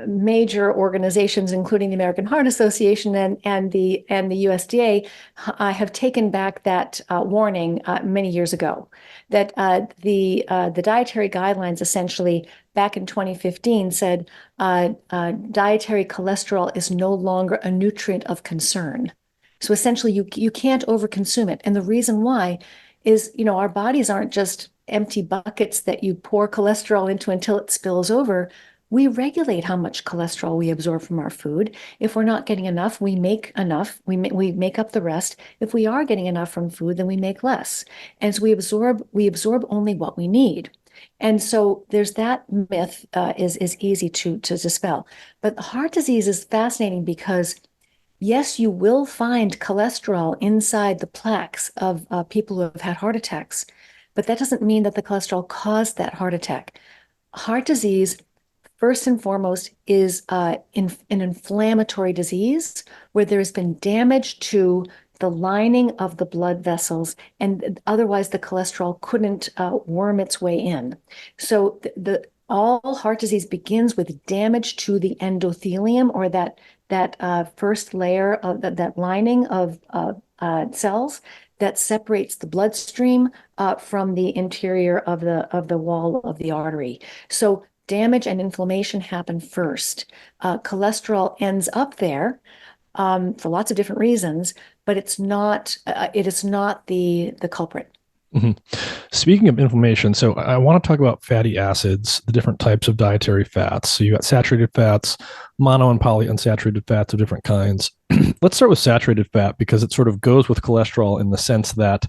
major organizations, including the American Heart Association and the USDA, have taken back that warning many years ago, that the dietary guidelines essentially back in 2015 said dietary cholesterol is no longer a nutrient of concern. So essentially, you can't overconsume it, and the reason why is, our bodies aren't just empty buckets that you pour cholesterol into until it spills over. We regulate how much cholesterol we absorb from our food. If we're not getting enough, we make enough. We make up the rest. If we are getting enough from food, then we make less. And so we absorb only what we need. And so there's that myth is easy to dispel. But heart disease is fascinating because yes, you will find cholesterol inside the plaques of people who have had heart attacks, but that doesn't mean that the cholesterol caused that heart attack. Heart disease, first and foremost, is an inflammatory disease where there's been damage to the lining of the blood vessels, and otherwise the cholesterol couldn't worm its way in. So all heart disease begins with damage to the endothelium, or that first layer of that lining of cells that separates the bloodstream from the interior of the wall of the artery. So damage and inflammation happen first. Cholesterol ends up there for lots of different reasons, but it is not the culprit. Hmm. Speaking of inflammation, so I want to talk about fatty acids, the different types of dietary fats. So you got saturated fats, mono and polyunsaturated fats of different kinds. Let's start with saturated fat because it sort of goes with cholesterol in the sense that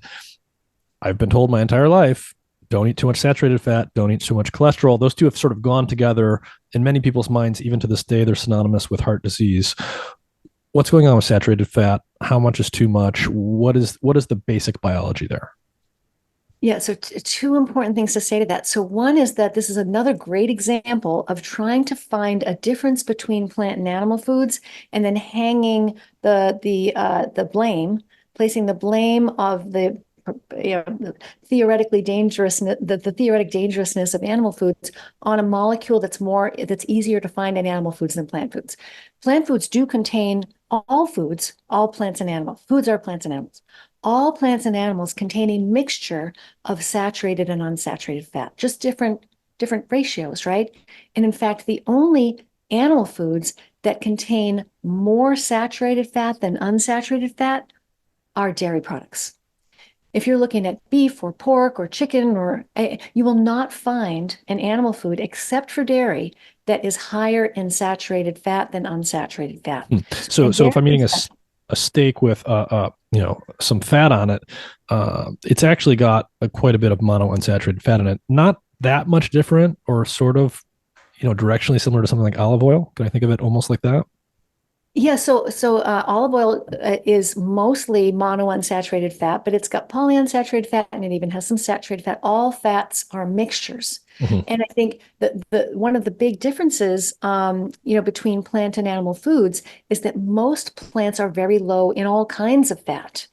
I've been told my entire life, don't eat too much saturated fat, don't eat too much cholesterol. Those two have sort of gone together in many people's minds. Even to this day, they're synonymous with heart disease. What's going on with saturated fat? How much is too much? What is the basic biology there? Yeah, so two important things to say to that. So one is that this is another great example of trying to find a difference between plant and animal foods, and then hanging the blame, placing the blame of the theoretically the theoretic dangerousness of animal foods on a molecule that's easier to find in animal foods than plant foods. Plant foods do contain all foods, all plants and animals. Foods are plants and animals. All plants and animals contain a mixture of saturated and unsaturated fat, just different ratios, right? And in fact, the only animal foods that contain more saturated fat than unsaturated fat are dairy products. If you're looking at beef or pork or chicken, you will not find an animal food except for dairy that is higher in saturated fat than unsaturated fat. Hmm. And So if dairy I'm eating is a steak with some fat on it, it's actually got quite a bit of monounsaturated fat in it. Not that much different or sort of, directionally similar to something like olive oil? Can I think of it almost like that? Yeah, so olive oil is mostly monounsaturated fat, but it's got polyunsaturated fat and it even has some saturated fat. All fats are mixtures. Hmm. And I think that the one of the big differences between plant and animal foods is that most plants are very low in all kinds of fat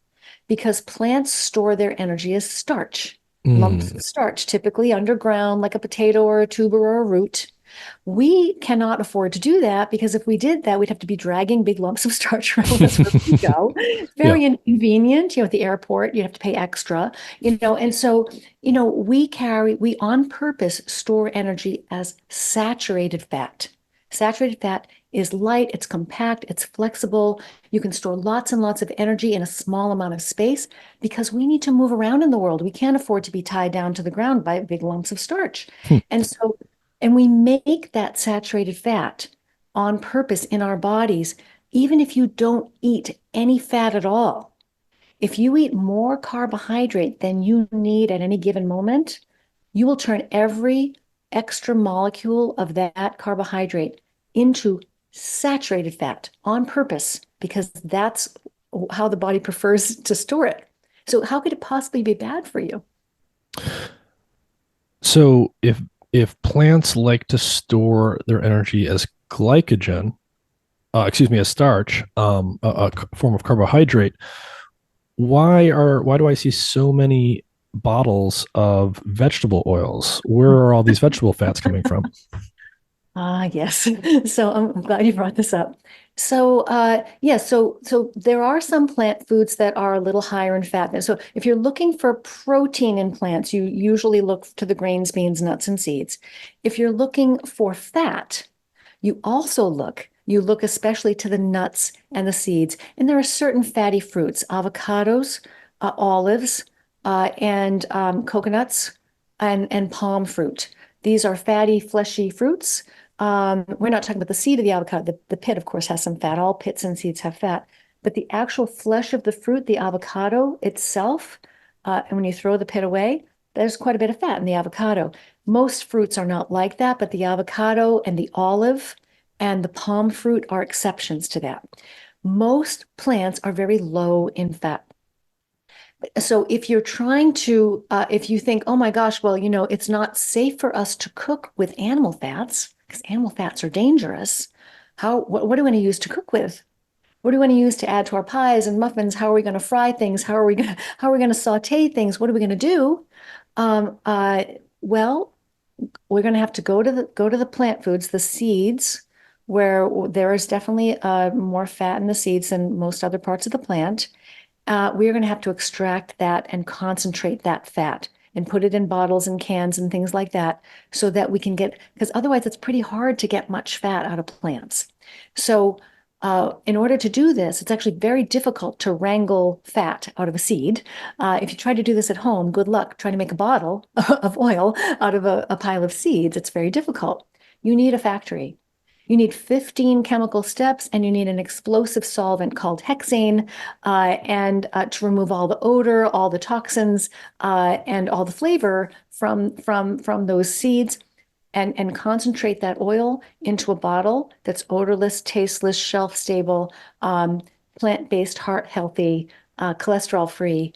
because plants store their energy as starch, lumps Mm. of starch, typically underground, like a potato or a tuber or a root. We cannot afford to do that because if we did that, we'd have to be dragging big lumps of starch around us wherever we go. Yeah. Very inconvenient. At the airport, you have to pay extra, and so, we on purpose store energy as saturated fat. Saturated fat is light, it's compact, it's flexible. You can store lots and lots of energy in a small amount of space because we need to move around in the world. We can't afford to be tied down to the ground by big lumps of starch. Hmm. And so and we make that saturated fat on purpose in our bodies, even if you don't eat any fat at all. If you eat more carbohydrate than you need at any given moment, you will turn every extra molecule of that carbohydrate into saturated fat on purpose because that's how the body prefers to store it. So, how could it possibly be bad for you? So if plants like to store their energy as glycogen, excuse me, as starch, a form of carbohydrate, why do I see so many bottles of vegetable oils? Where are all these vegetable fats coming from? Ah, yes. So I'm glad you brought this up. So there are some plant foods that are a little higher in fat. So if you're looking for protein in plants, you usually look to the grains, beans, nuts, and seeds. If you're looking for fat, you look especially to the nuts and the seeds. And there are certain fatty fruits, avocados, olives, and coconuts, and palm fruit. These are fatty, fleshy fruits. We're not talking about the seed of the avocado. The pit, of course, has some fat. All pits and seeds have fat. But the actual flesh of the fruit, the avocado itself, and when you throw the pit away, there's quite a bit of fat in the avocado. Most fruits are not like that, but the avocado and the olive and the palm fruit are exceptions to that. Most plants are very low in fat. So if you're trying to, if you think, oh my gosh, well, it's not safe for us to cook with animal fats because animal fats are dangerous. What do we want to use to cook with? What do we want to use to add to our pies and muffins? How are we going to fry things? How are we going to saute things? What are we going to do? Um, uh, well, we're going to have to go to the plant foods, the seeds, where there is definitely more fat in the seeds than most other parts of the plant. We are going to have to extract that and concentrate that fat and put it in bottles and cans and things like that so that we can get, because otherwise it's pretty hard to get much fat out of plants. So, in order to do this, it's actually very difficult to wrangle fat out of a seed. If you try to do this at home, good luck trying to make a bottle of oil out of a pile of seeds. It's very difficult. You need a factory. You need 15 chemical steps and you need an explosive solvent called hexane and to remove all the odor, all the toxins, and all the flavor from those seeds and concentrate that oil into a bottle that's odorless, tasteless, shelf stable, plant-based, heart healthy, cholesterol-free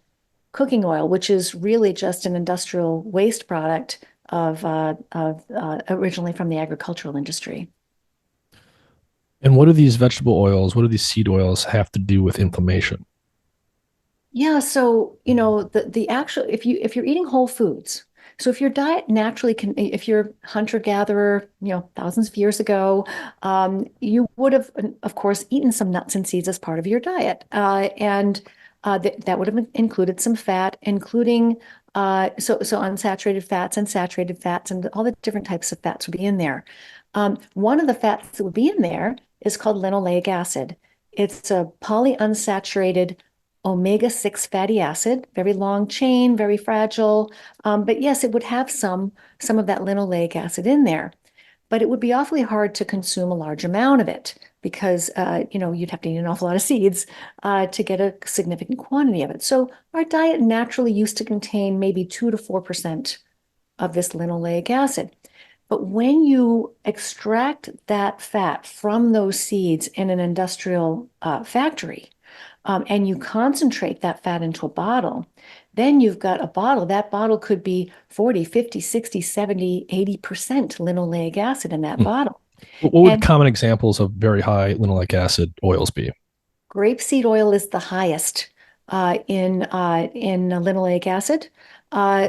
cooking oil, which is really just an industrial waste product of originally from the agricultural industry. And what do these vegetable oils, what do these seed oils have to do with inflammation? Yeah, so the actual if you're eating whole foods, so if your diet naturally can if you're hunter-gatherer, thousands of years ago, you would have of course eaten some nuts and seeds as part of your diet. And that would have included some fat, including so unsaturated fats and saturated fats and all the different types of fats would be in there. One of the fats that would be in there is called linoleic acid. It's a polyunsaturated omega-6 fatty acid, very long chain, very fragile. But yes, it would have some of that linoleic acid in there, but it would be awfully hard to consume a large amount of it because you'd have to eat an awful lot of seeds to get a significant quantity of it. So our diet naturally used to contain maybe 2 to 4% of this linoleic acid. But when you extract that fat from those seeds in an industrial factory, and you concentrate that fat into a bottle, then you've got a bottle. That bottle could be 40, 50, 60, 70, 80% linoleic acid in that Hmm. bottle. What would And common examples of very high linoleic acid oils be? grapeseed oil is the highest in linoleic acid.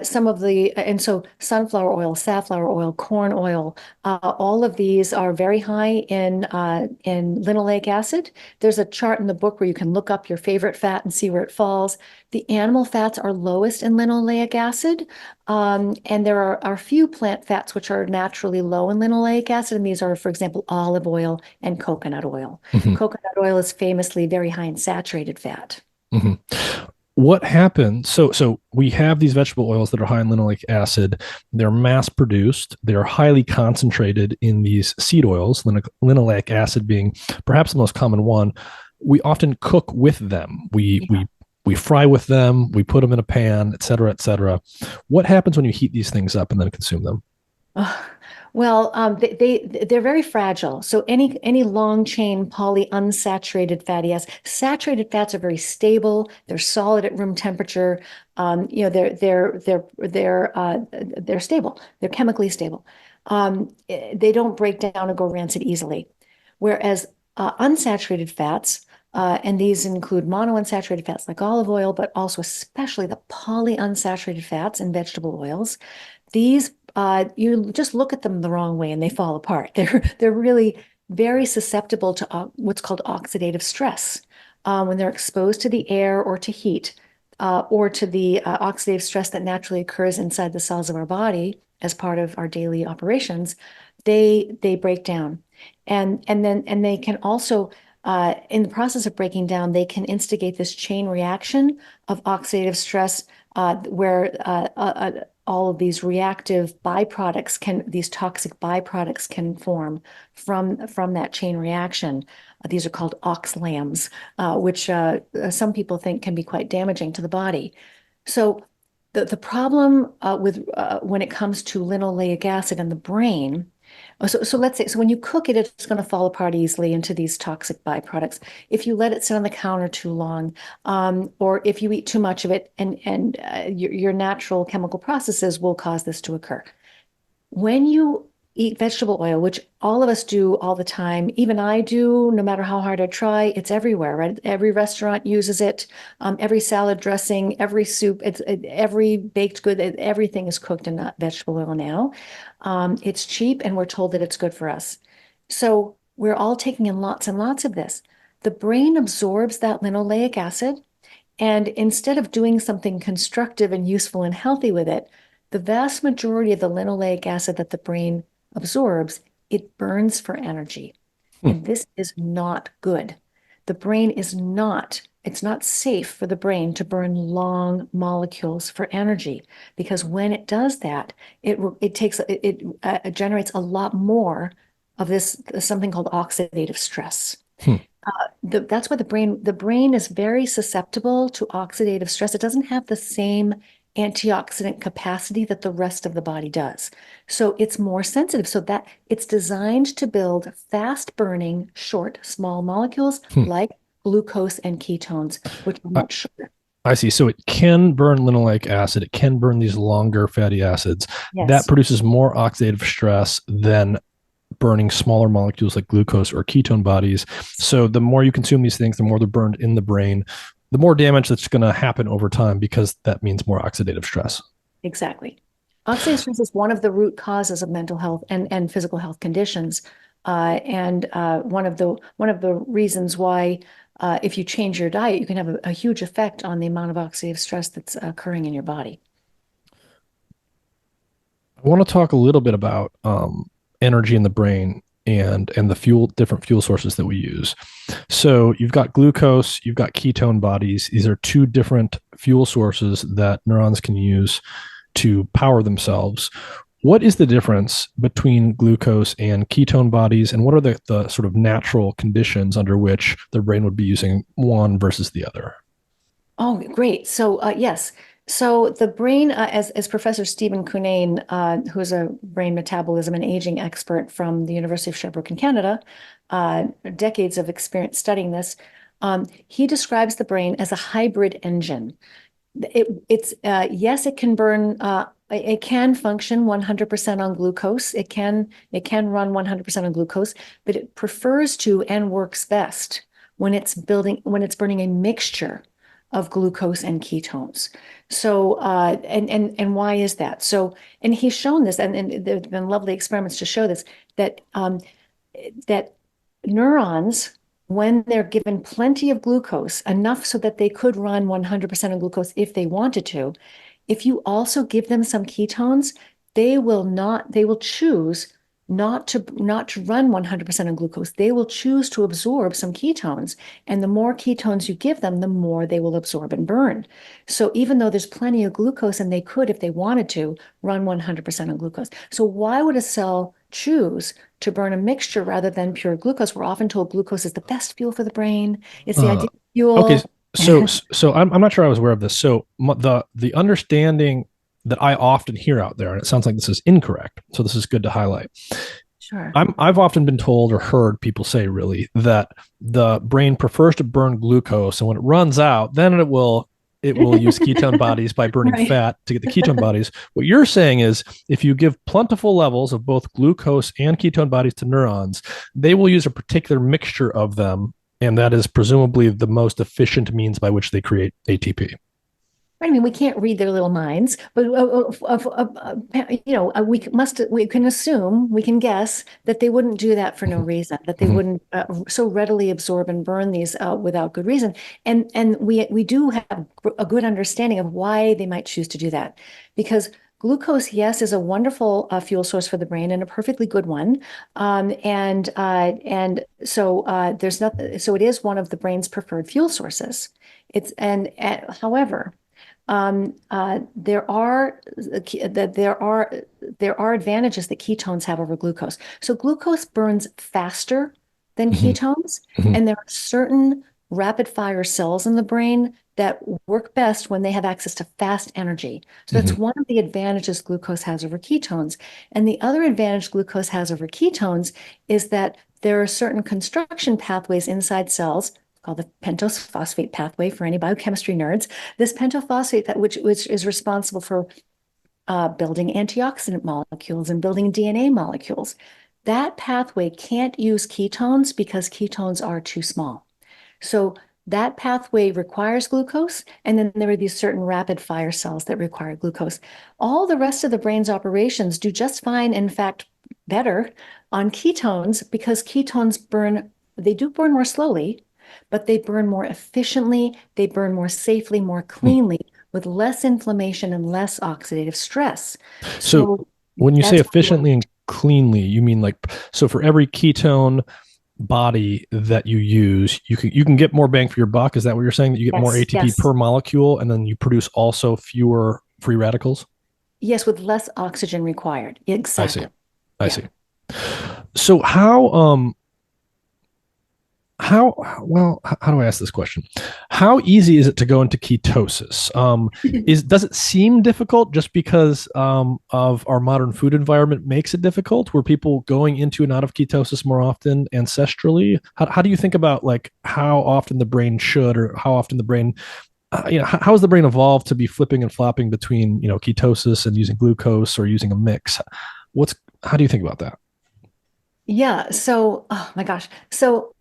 Some of the and so sunflower oil, safflower oil, corn oil, all of these are very high in linoleic acid. There's a chart in the book where you can look up your favorite fat and see where it falls. The animal fats are lowest in linoleic acid, and there are a few plant fats which are naturally low in linoleic acid, and these are, for example, olive oil and coconut oil. Hmm. Coconut oil is famously very high in saturated fat. Hmm. What happens? So we have these vegetable oils that are high in linoleic acid. They're mass produced. They're highly concentrated in these seed oils, linoleic acid being perhaps the most common one. We often cook with them. We fry with them. We put them in a pan, et cetera, et cetera. What happens when you heat these things up and then consume them? Ugh. Well, they're very fragile. So any long chain polyunsaturated fatty acids, saturated fats are very stable. They're solid at room temperature. They're stable. They're chemically stable. They don't break down or go rancid easily. Whereas unsaturated fats, and these include monounsaturated fats like olive oil, but also especially the polyunsaturated fats in vegetable oils. These you just look at them the wrong way and they fall apart. They're really very susceptible to what's called oxidative stress when they're exposed to the air or to heat or to the oxidative stress that naturally occurs inside the cells of our body as part of our daily operations. They break down, and they can also in the process of breaking down, they can instigate this chain reaction of oxidative stress where all of these reactive byproducts these toxic byproducts can form from that chain reaction. These are called oxlams, which some people think can be quite damaging to the body. So the problem with when it comes to linoleic acid in the brain. So let's say, so when you cook it, it's going to fall apart easily into these toxic byproducts. If you let it sit on the counter too long, or if you eat too much of it, and your natural chemical processes will cause this to occur. When you eat vegetable oil, which all of us do all the time, even I do, no matter how hard I try, it's everywhere, right? Every restaurant uses it, every salad dressing, every soup, every baked good, everything is cooked in vegetable oil now. It's cheap and we're told that it's good for us. So we're all taking in lots and lots of this. The brain absorbs that linoleic acid, and instead of doing something constructive and useful and healthy with it, the vast majority of the linoleic acid that the brain absorbs, it burns for energy. Hmm. And this is not good. The brain is not, it's not safe for the brain to burn long molecules for energy, because when it does that, it generates a lot more of this something called oxidative stress. Hmm. That's why the brain is very susceptible to oxidative stress. It doesn't have the same antioxidant capacity that the rest of the body does. So it's more sensitive. So that it's designed to build fast burning, short, small molecules Hmm. like glucose and ketones, which are I, much shorter. I see. So it can burn linoleic acid. It can burn these longer fatty acids. That Yes, produces more oxidative stress than burning smaller molecules like glucose or ketone bodies. So the more you consume these things, the more they're burned in the brain, the more damage that's going to happen over time because that means more oxidative stress. exactly. Oxidative stress is one of the root causes of mental health and physical health conditions. And one of the reasons why if you change your diet, you can have a huge effect on the amount of oxidative stress that's occurring in your body. I want to talk a little bit about energy in the brain and the different fuel sources that we use. So you've got glucose, you've got ketone bodies. These are two different fuel sources that neurons can use to power themselves. What is the difference between glucose and ketone bodies, and what are the sort of natural conditions under which the brain would be using one versus the other? Oh, great. So yes. So the brain, as Professor Stephen Cunnane, who is a brain metabolism and aging expert from the University of Sherbrooke in Canada, decades of experience studying this, he describes the brain as a hybrid engine. It's yes, it can burn. It can function 100% on glucose. It can run 100% on glucose, but it prefers to and works best when it's burning a mixture of glucose and ketones. So and why is that? So and he's shown this, and there have been lovely experiments to show this that neurons, when they're given plenty of glucose, enough so that they could run 100% of glucose if they wanted to, if you also give them some ketones, they will choose not to run 100% on glucose. They will choose to absorb some ketones. And the more ketones you give them, the more they will absorb and burn. So even though there's plenty of glucose and they could, if they wanted to, run 100% on glucose. So why would a cell choose to burn a mixture rather than pure glucose? We're often told glucose is the best fuel for the brain. It's the Uh, ideal okay, fuel. so I'm not sure I was aware of this. So the understanding that I often hear out there, and it sounds like this is incorrect. So this is good to highlight. Sure. I've often been told or heard people say really that the brain prefers to burn glucose, and when it runs out, then it will use ketone bodies by burning Right. fat to get the ketone bodies. What you're saying is if you give plentiful levels of both glucose and ketone bodies to neurons, they will use a particular mixture of them, and that is presumably the most efficient means by which they create ATP. I mean, we can't read their little minds, but we can assume, we can guess that they wouldn't do that for no reason, that they Mhm. wouldn't so readily absorb and burn these without good reason. And we do have a good understanding of why they might choose to do that, because glucose, yes, is a wonderful fuel source for the brain and a perfectly good one. And so there's not so it is one of the brain's preferred fuel sources. However. There are advantages that ketones have over glucose. So glucose burns faster than Mhm. ketones, Mhm. and there are certain rapid fire cells in the brain that work best when they have access to fast energy. So that's Mhm. one of the advantages glucose has over ketones. And the other advantage glucose has over ketones is that there are certain construction pathways inside cells called the pentose phosphate pathway for any biochemistry nerds. This pentophosphate, which is responsible for building antioxidant molecules and building DNA molecules, that pathway can't use ketones because ketones are too small. So that pathway requires glucose, and then there are these certain rapid fire cells that require glucose. All the rest of the brain's operations do just fine, in fact, better on ketones because they do burn more slowly, but they burn more efficiently, they burn more safely, more Mhm. cleanly, with less inflammation and less oxidative stress. So So when you say that's why efficiently and cleanly, you mean like so for every ketone body that you use, you can get more bang for your buck. Is that what you're saying? That you get more yes, ATP yes, per molecule, and then you produce also fewer free radicals? yes, with less oxygen required. I see. Exactly. I Yeah. see. So how do I ask this question? How easy is it to go into ketosis? Does it seem difficult just because of our modern food environment makes it difficult? Were people going into and out of ketosis more often ancestrally? How do you think about like how often the brain should or how often the brain how has the brain evolved to be flipping and flopping between ketosis and using glucose or using a mix? What's How do you think about that? Yeah, so oh my gosh. So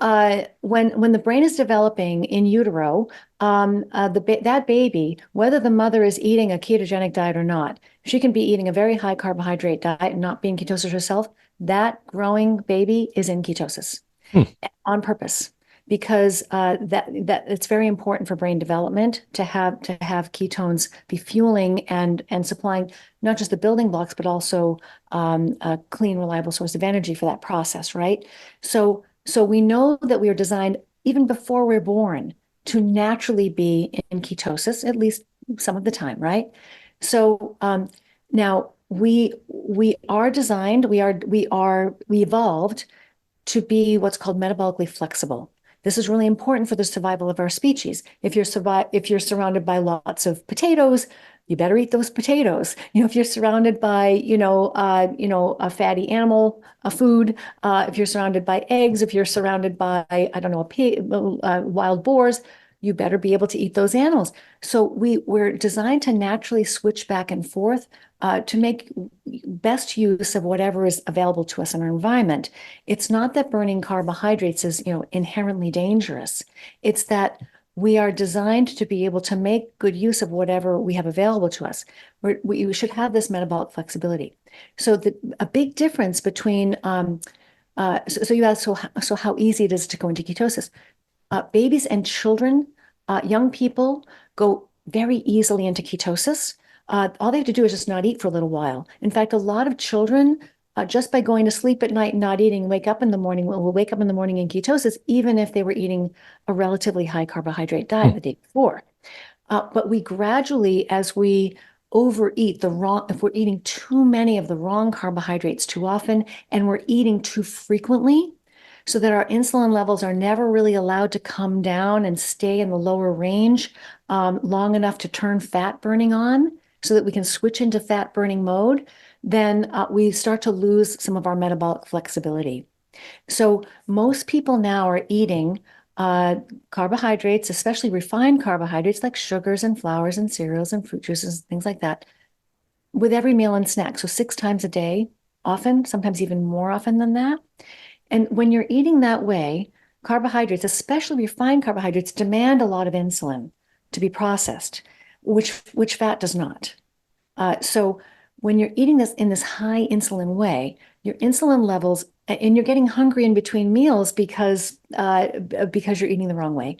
when the brain is developing in utero, that baby, whether the mother is eating a ketogenic diet or not, she can be eating a very high carbohydrate diet and not being ketosis herself. That growing baby is in ketosis Hmm. on purpose because that it's very important for brain development to have ketones be fueling and supplying not just the building blocks but also a clean, reliable source of energy for that process, right? So we know that we are designed even before we're born to naturally be in ketosis, at least some of the time, right? So now we are designed, we evolved to be what's called metabolically flexible. This is really important for the survival of our species. If you're surrounded by lots of potatoes, you better eat those potatoes. If you're surrounded by, a fatty animal, a food, if you're surrounded by eggs, if you're surrounded by, I don't know, a pig, wild boars, you better be able to eat those animals. So we're designed to naturally switch back and forth to make best use of whatever is available to us in our environment. It's not that burning carbohydrates is, inherently dangerous. It's that we are designed to be able to make good use of whatever we have available to us. We should have this metabolic flexibility. So a big difference between, so you asked, so how easy it is to go into ketosis. Babies and children, young people go very easily into ketosis. All they have to do is just not eat for a little while. In fact, a lot of children, just by going to sleep at night and not eating, wake up in the morning, will wake up in the morning in ketosis, even if they were eating a relatively high carbohydrate diet the day before. But we gradually, as we overeat if we're eating too many of the wrong carbohydrates too often, and we're eating too frequently, so that our insulin levels are never really allowed to come down and stay in the lower range long enough to turn fat burning on so that we can switch into fat burning mode, then we start to lose some of our metabolic flexibility. So most people now are eating carbohydrates, especially refined carbohydrates like sugars and flours and cereals and fruit juices, things like that, with every meal and snack. So 6 times a day, often, sometimes even more often than that. And when you're eating that way, carbohydrates, especially refined carbohydrates, demand a lot of insulin to be processed, which fat does not. So when you're eating this in this high insulin way, your insulin levels, and you're getting hungry in between meals because you're eating the wrong way,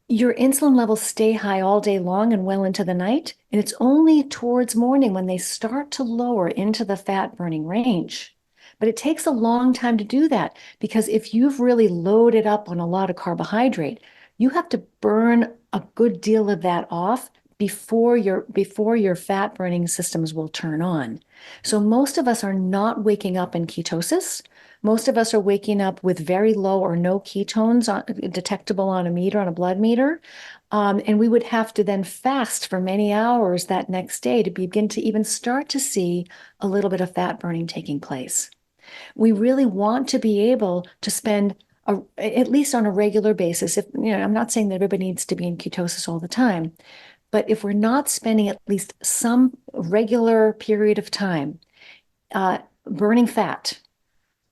your insulin levels stay high all day long and well into the night. And it's only towards morning when they start to lower into the fat burning range. But it takes a long time to do that because if you've really loaded up on a lot of carbohydrate, you have to burn a good deal of that off before your fat burning systems will turn on. So most of us are not waking up in ketosis. Most of us are waking up with very low or no ketones detectable on a meter, on a blood meter. And we would have to then fast for many hours that next day to begin to even start to see a little bit of fat burning taking place. We really want to be able to spend at least on a regular basis. I'm not saying that everybody needs to be in ketosis all the time, but if we're not spending at least some regular period of time burning fat,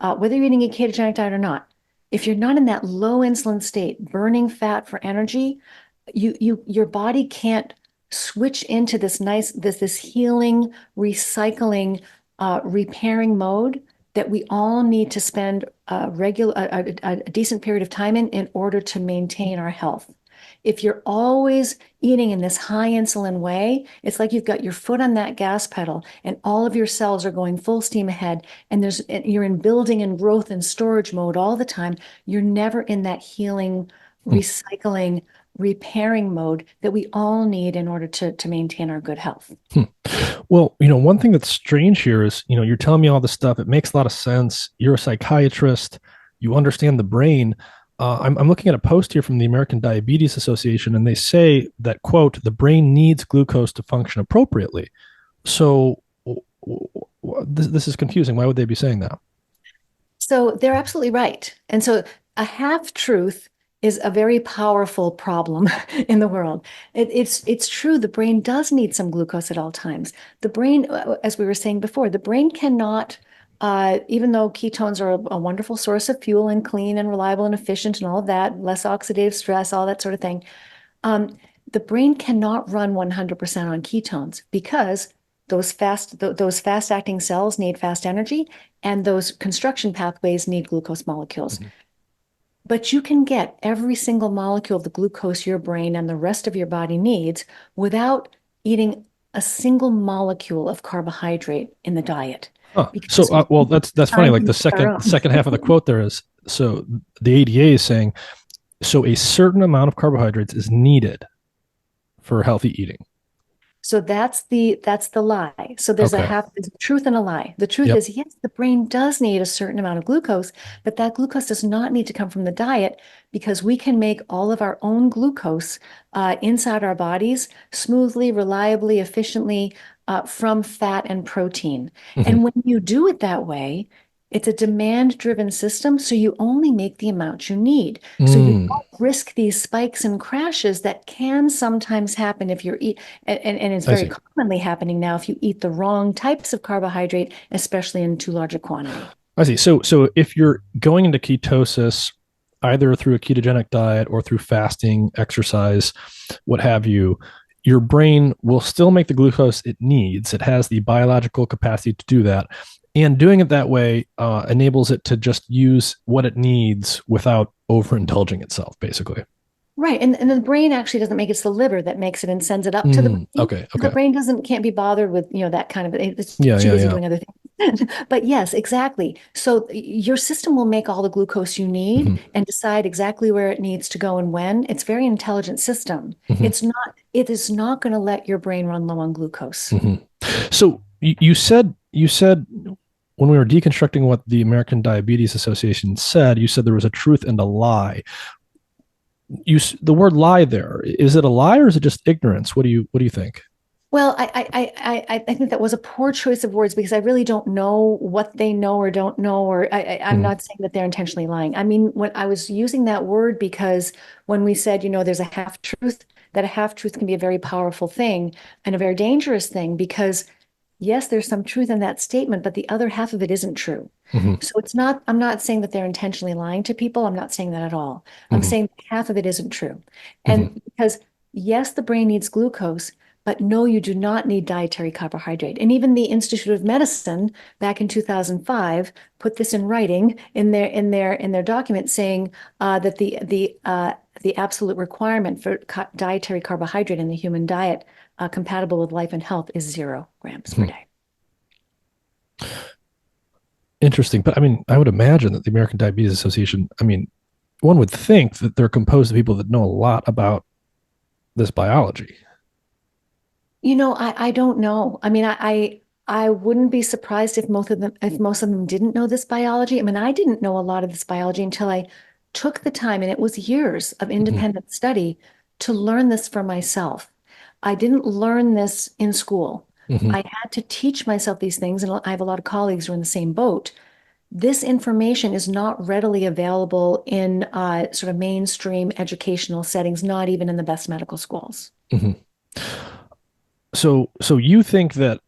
whether you're eating a ketogenic diet or not, if you're not in that low insulin state, burning fat for energy, your body can't switch into this healing, recycling, repairing mode that we all need to spend a decent period of time in order to maintain our health. If you're always eating in this high insulin way, it's like you've got your foot on that gas pedal and all of your cells are going full steam ahead and you're in building and growth and storage mode all the time. You're never in that healing, recycling, repairing mode that we all need in order to maintain our good health. Well, one thing that's strange here is, you're telling me all this stuff. It makes a lot of sense. You're a psychiatrist. You understand the brain. I'm looking at a post here from the American Diabetes Association, and they say that, quote, the brain needs glucose to function appropriately. So this is confusing. Why would they be saying that? So they're absolutely right. And so a half-truth is a very powerful problem in the world. It's true, the brain does need some glucose at all times. The brain, as we were saying before, the brain cannot, even though ketones are a wonderful source of fuel and clean and reliable and efficient and all of that, less oxidative stress, all that sort of thing, the brain cannot run 100% on ketones because those fast-acting cells need fast energy, and those construction pathways need glucose molecules. Mm-hmm. But you can get every single molecule of the glucose your brain and the rest of your body needs without eating a single molecule of carbohydrate in the diet. Huh. So, well, that's funny. Like the second half of the quote there is, so the ADA is saying, so a certain amount of carbohydrates is needed for healthy eating. So that's the lie. So Okay. there's a truth and a lie. The truth Yep. is, yes, the brain does need a certain amount of glucose, but that glucose does not need to come from the diet because we can make all of our own glucose inside our bodies smoothly, reliably, efficiently from fat and protein. Hmm. And when you do it that way, it's a demand-driven system, so you only make the amount you need. So you Mm, don't risk these spikes and crashes that can sometimes happen if you're eat and it's I very see. commonly happening now if you eat the wrong types of carbohydrate, especially in too large a quantity. I see. So if you're going into ketosis, either through a ketogenic diet or through fasting, exercise, what have you, your brain will still make the glucose it needs. It has the biological capacity to do that. And doing it that way enables it to just use what it needs without overindulging itself, basically. Right. And the brain actually doesn't make it, it's the liver that makes it and sends it up to the brain. Okay. The Okay. brain can't be bothered with, that kind of, it's Yeah. too Yeah. busy Yeah. doing other things. But yes, exactly. So your system will make all the glucose you need Hmm. and decide exactly where it needs to go and when. It's a very intelligent system. Hmm. It is not going to let your brain run low on glucose. Hmm. So you said when we were deconstructing what the American Diabetes Association said, you said there was a truth and a lie. The word lie there, is it a lie or is it just ignorance? What do you think? Well, I think that was a poor choice of words because I really don't know what they know or don't know, or I'm Hmm. not saying that they're intentionally lying. I mean, when I was using that word because when we said, there's a half truth, that a half truth can be a very powerful thing and a very dangerous thing because yes, there's some truth in that statement, but the other half of it isn't true. Hmm. So I'm not saying that they're intentionally lying to people. I'm not saying that at all. I'm Hmm. saying half of it isn't true. Hmm. And because yes, the brain needs glucose, but no, you do not need dietary carbohydrate. And even the Institute of Medicine back in 2005 put this in writing in their document saying that the absolute requirement for dietary carbohydrate in the human diet compatible with life and health is 0 grams per Hmm. day. Interesting, but I mean, I would imagine that the American Diabetes Association, I mean, one would think that they're composed of people that know a lot about this biology. I don't know. I mean, I wouldn't be surprised if most of them didn't know this biology. I mean, I didn't know a lot of this biology until I took the time, and it was years of Hmm. independent study to learn this for myself. I didn't learn this in school. Hmm. I had to teach myself these things, and I have a lot of colleagues who are in the same boat. This information is not readily available in sort of mainstream educational settings, not even in the best medical schools. Hmm. So you think that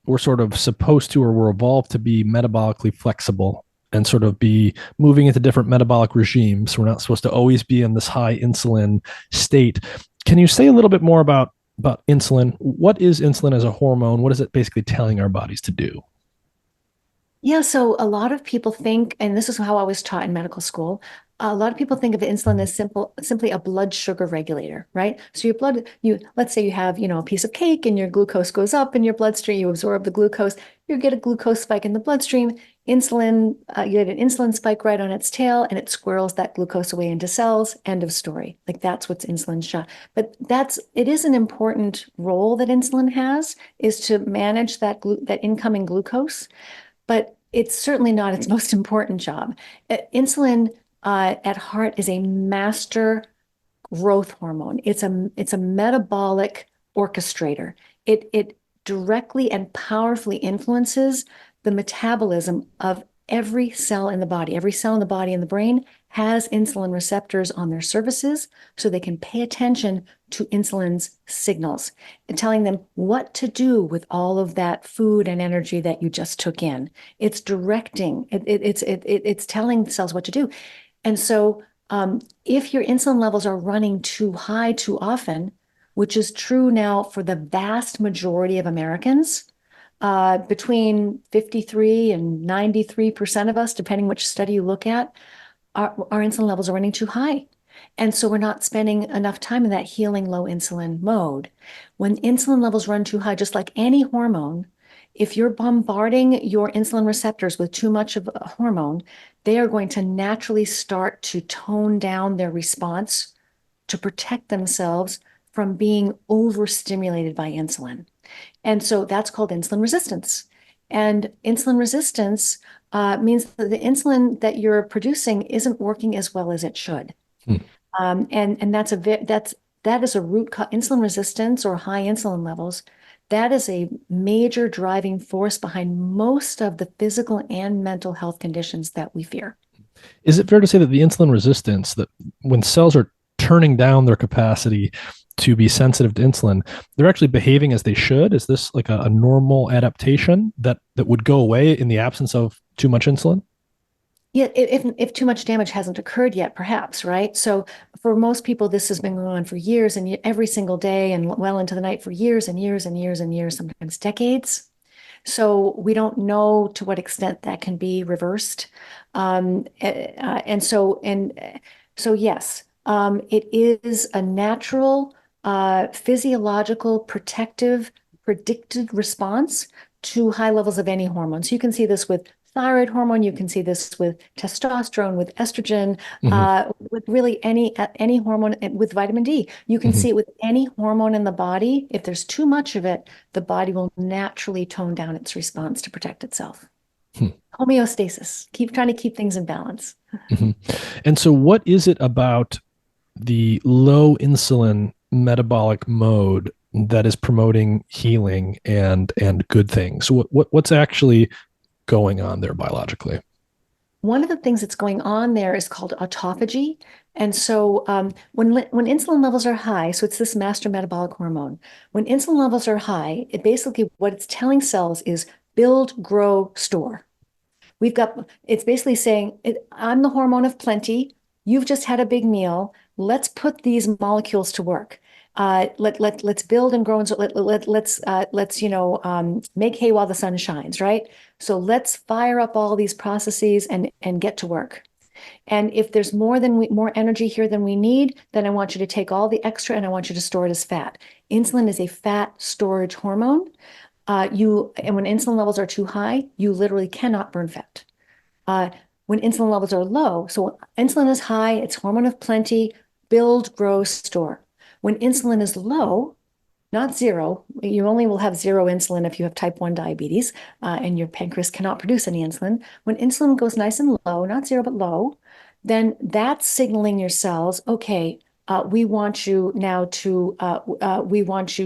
we're sort of supposed to, or we're evolved to be metabolically flexible and sort of be moving into different metabolic regimes. We're not supposed to always be in this high insulin state. Can you say a little bit more about insulin? What is insulin as a hormone? What is it basically telling our bodies to do? Yeah, so a lot of people think, and this is how I was taught in medical school, a lot of people think of insulin as simply a blood sugar regulator, right? So let's say you have, a piece of cake and your glucose goes up in your bloodstream, you absorb the glucose, you get a glucose spike in the bloodstream, you get an insulin spike right on its tail, and it squirrels that glucose away into cells, end of story. Like that's what's insulin shot. But it is an important role that insulin has, is to manage that incoming glucose, but it's certainly not its most important job. Insulin at heart is a master growth hormone. It's a metabolic orchestrator. It directly and powerfully influences the metabolism of every cell in the body. Every cell in the body and the brain has insulin receptors on their surfaces, so they can pay attention to insulin's signals and telling them what to do with all of that food and energy that you just took in. It's directing, it's telling the cells what to do. And so if your insulin levels are running too high too often, which is true now for the vast majority of Americans, between 53 and 93% of us, depending which study you look at, our insulin levels are running too high. And so we're not spending enough time in that healing low insulin mode. When insulin levels run too high, just like any hormone, if you're bombarding your insulin receptors with too much of a hormone, they are going to naturally start to tone down their response to protect themselves from being overstimulated by insulin. And so that's called insulin resistance. And insulin resistance means that the insulin that you're producing isn't working as well as it should. Hmm. And that is a root cause. Insulin resistance or high insulin levels. That is a major driving force behind most of the physical and mental health conditions that we fear. Is it fair to say that the insulin resistance, that when cells are turning down their capacity to be sensitive to insulin, they're actually behaving as they should? Is this like a normal adaptation that would go away in the absence of too much insulin? Yeah, if too much damage hasn't occurred yet, perhaps, right? So for most people, this has been going on for years and every single day and well into the night for years and years and years and years, sometimes decades. So we don't know to what extent that can be reversed. And so yes, it is a natural, physiological, protective, predicted response to high levels of any hormone. So you can see this with thyroid hormone, you can see this with testosterone, with estrogen, Mm-hmm. with really any hormone, with vitamin D. You can Mm-hmm. see it with any hormone in the body. If there's too much of it, the body will naturally tone down its response to protect itself. Hmm. Homeostasis, keep trying to keep things in balance. Mm-hmm. And so, what is it about the low insulin metabolic mode that is promoting healing and good things? So what's actually going on there biologically? One of the things that's going on there is called autophagy. And so when insulin levels are high, so it's this master metabolic hormone, when insulin levels are high, it basically what it's telling cells is build, grow, store. It's basically saying, I'm the hormone of plenty. You've just had a big meal. Let's put these molecules to work. Let's build and grow. And so let's make hay while the sun shines, right? So let's fire up all these processes and get to work. And if there's more energy here than we need, then I want you to take all the extra and I want you to store it as fat. Insulin is a fat storage hormone. And when insulin levels are too high, you literally cannot burn fat. Uh, when insulin levels are low, so when insulin is high, it's hormone of plenty, build, grow, store. When insulin is low, not zero, you only will have zero insulin if you have type 1 diabetes and your pancreas cannot produce any insulin. When insulin goes nice and low, not zero, but low, then that's signaling your cells, okay, we want you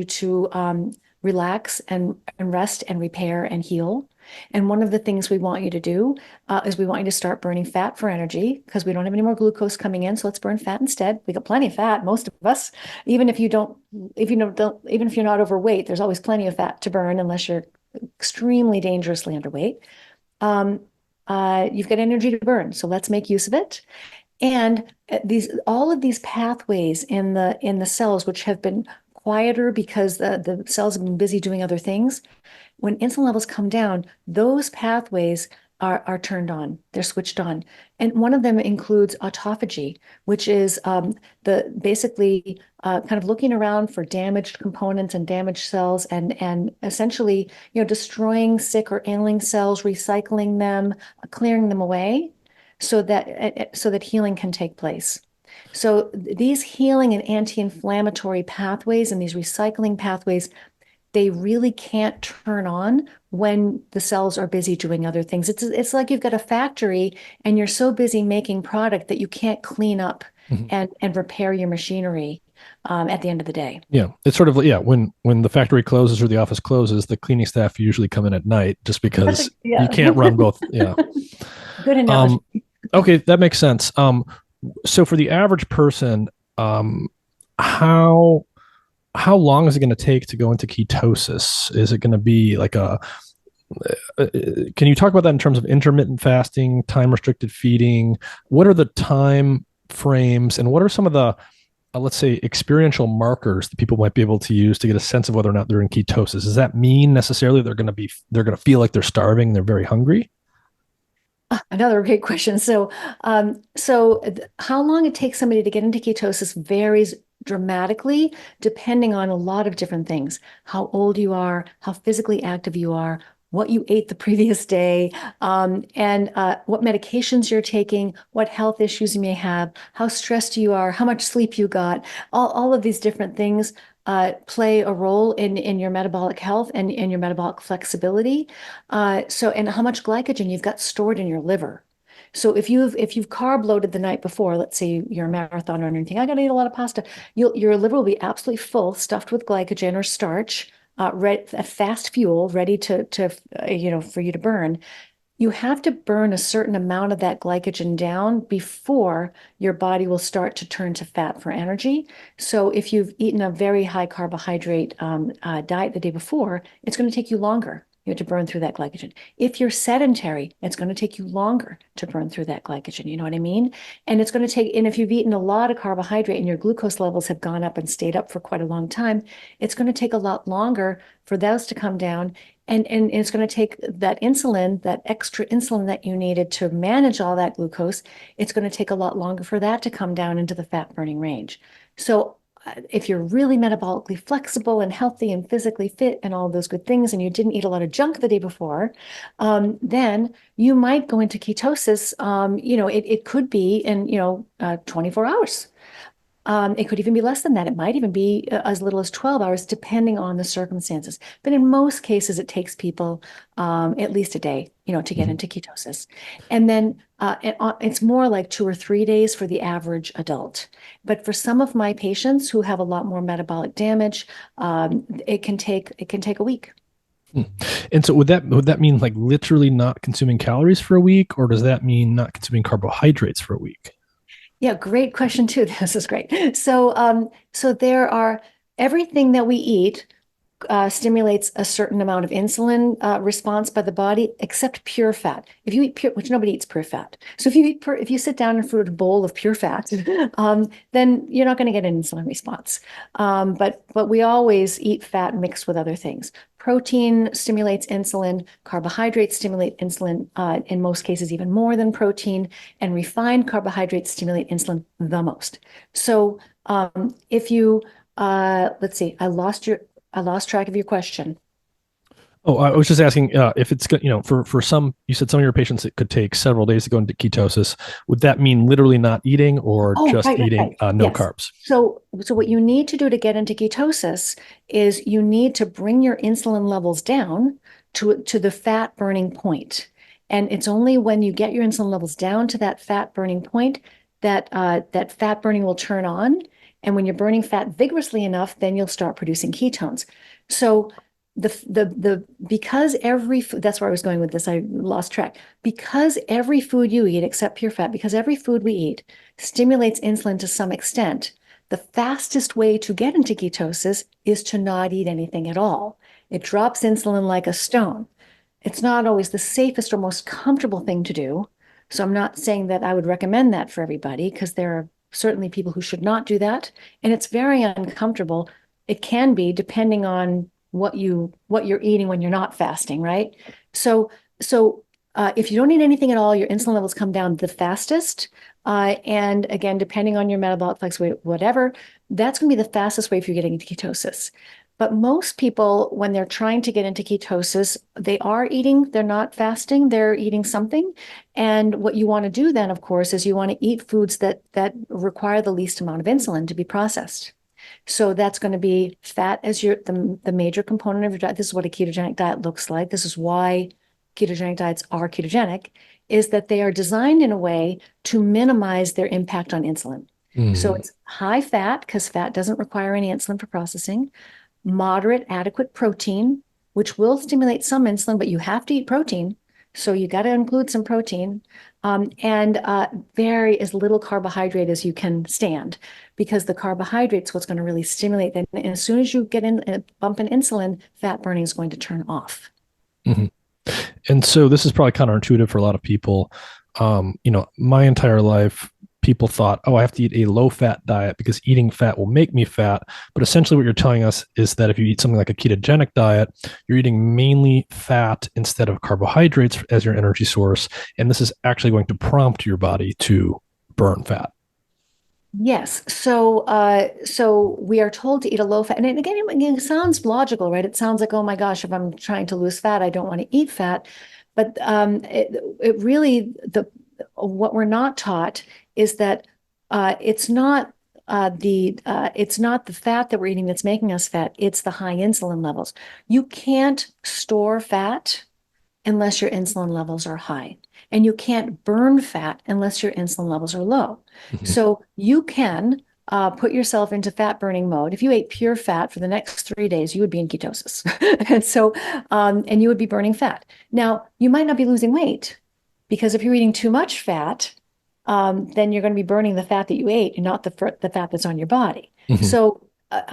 to relax and rest and repair and heal. And one of the things we want you to do is we want you to start burning fat for energy because we don't have any more glucose coming in. So let's burn fat instead. We got plenty of fat, most of us. Even if you don't, even if you're not overweight, there's always plenty of fat to burn unless you're extremely dangerously underweight. You've got energy to burn, so let's make use of it. And all of these pathways in the cells, which have been quieter because the cells have been busy doing other things, when insulin levels come down, those pathways are turned on, they're switched on. And one of them includes autophagy, which is the basically kind of looking around for damaged components and damaged cells and essentially, destroying sick or ailing cells, recycling them, clearing them away so that healing can take place. So these healing and anti-inflammatory pathways and these recycling pathways, they really can't turn on when the cells are busy doing other things. It's like you've got a factory and you're so busy making product that you can't clean up Mhm. and repair your machinery at the end of the day. Yeah, it's sort of like, yeah, when the factory closes or the office closes, the cleaning staff usually come in at night just because you Yeah. can't run both. Yeah. Good analogy. Um, okay, that makes sense. So for the average person, how how long is it going to take to go into ketosis? Is it going to be like can you talk about that in terms of intermittent fasting, time restricted feeding? What are the time frames and what are some of the, let's say, experiential markers that people might be able to use to get a sense of whether or not they're in ketosis? Does that mean necessarily they're going to feel like they're starving, they're very hungry? Another great question. How long it takes somebody to get into ketosis varies dramatically depending on a lot of different things. How old you are, how physically active you are, what you ate the previous day, and what medications you're taking, what health issues you may have, how stressed you are, how much sleep you got. All of these different things play a role in your metabolic health and in your metabolic flexibility. And how much glycogen you've got stored in your liver. So if you've carb loaded the night before, let's say you're a marathoner or anything, I got to eat a lot of pasta. Your liver will be absolutely full, stuffed with glycogen or starch, a fast fuel, ready to for you to burn. You have to burn a certain amount of that glycogen down before your body will start to turn to fat for energy. So if you've eaten a very high carbohydrate diet the day before, it's going to take you longer. You have to burn through that glycogen. If you're sedentary, it's going to take you longer to burn through that glycogen. You know what I mean? And if you've eaten a lot of carbohydrate and your glucose levels have gone up and stayed up for quite a long time, it's going to take a lot longer for those to come down. And it's going to take that insulin, that extra insulin that you needed to manage all that glucose, it's going to take a lot longer for that to come down into the fat burning range. So if you're really metabolically flexible and healthy and physically fit and all those good things, and you didn't eat a lot of junk the day before, then you might go into ketosis. It could be in 24 hours. It could even be less than that. It might even be as little as 12 hours, depending on the circumstances. But in most cases, it takes people at least a day, to get into ketosis. And then it's more like 2 or 3 days for the average adult. But for some of my patients who have a lot more metabolic damage, it can take a week. And so would that mean like literally not consuming calories for a week, or does that mean not consuming carbohydrates for a week? Yeah, great question too. This is great. So there are everything that we eat stimulates a certain amount of insulin response by the body, except pure fat. If you eat pure, which nobody eats pure fat. So if you sit down and fruit a bowl of pure fat, then you're not going to get an insulin response. But we always eat fat mixed with other things. Protein stimulates insulin. Carbohydrates stimulate insulin, in most cases even more than protein. And refined carbohydrates stimulate insulin the most. So if you, let's see, I lost track of your question. Oh, I was just asking if it's for some. You said some of your patients it could take several days to go into ketosis. Would that mean literally not eating, or just right. eating no Yes. carbs? So what you need to do to get into ketosis is you need to bring your insulin levels down to the fat burning point. And it's only when you get your insulin levels down to that fat burning point that that fat burning will turn on. And when you're burning fat vigorously enough, then you'll start producing ketones. So because every food, that's where I was going with this, I lost track. Because every food you eat, except pure fat, because every food we eat stimulates insulin to some extent, the fastest way to get into ketosis is to not eat anything at all. It drops insulin like a stone. It's not always the safest or most comfortable thing to do. So I'm not saying that I would recommend that for everybody, because there are certainly people who should not do that. And it's very uncomfortable. It can be, depending on what you're eating when you're not fasting, right? So if you don't eat anything at all, your insulin levels come down the fastest. And again, depending on your metabolic flexibility, whatever, that's going to be the fastest way for you getting into ketosis. But most people, when they're trying to get into ketosis, they are eating, they're not fasting, they're eating something. And what you want to do then, of course, is you want to eat foods that require the least amount of insulin to be processed. So that's going to be fat as the major component of your diet. This is what a ketogenic diet looks like. This is why ketogenic diets are ketogenic, is that they are designed in a way to minimize their impact on insulin. So it's high fat, because fat doesn't require any insulin for processing. Moderate, adequate protein, which will stimulate some insulin, but you have to eat protein. So you got to include some protein, and very as little carbohydrate as you can stand, because the carbohydrate's what's going to really stimulate that. And as soon as you get in a bump in insulin, fat burning is going to turn off. Mm-hmm. And so this is probably counterintuitive for a lot of people. My entire life, people thought, oh, I have to eat a low-fat diet because eating fat will make me fat. But essentially what you're telling us is that if you eat something like a ketogenic diet, you're eating mainly fat instead of carbohydrates as your energy source. And this is actually going to prompt your body to burn fat. Yes. So we are told to eat a low fat. And again, it sounds logical, right? It sounds like, oh my gosh, if I'm trying to lose fat, I don't want to eat fat. But it really, what we're not taught is that it's not the fat that we're eating that's making us fat. It's the high insulin levels. You can't store fat unless your insulin levels are high. And you can't burn fat unless your insulin levels are low. Mhm. So you can put yourself into fat burning mode. If you ate pure fat for the next 3 days, you would be in ketosis. And you would be burning fat. Now, you might not be losing weight because if you're eating too much fat, then you're going to be burning the fat that you ate and not the fat that's on your body. Mhm. So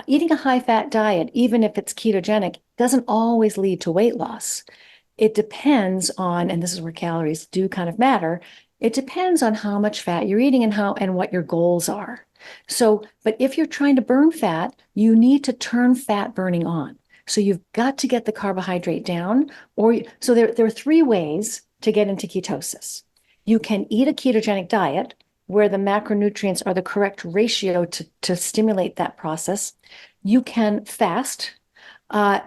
eating a high fat diet, even if it's ketogenic, doesn't always lead to weight loss. It depends on, and this is where calories do kind of matter, it depends on how much fat you're eating and what your goals are. So, but if you're trying to burn fat, you need to turn fat burning on. So you've got to get the carbohydrate down, so there are three ways to get into ketosis. You can eat a ketogenic diet where the macronutrients are the correct ratio to stimulate that process. You can fast,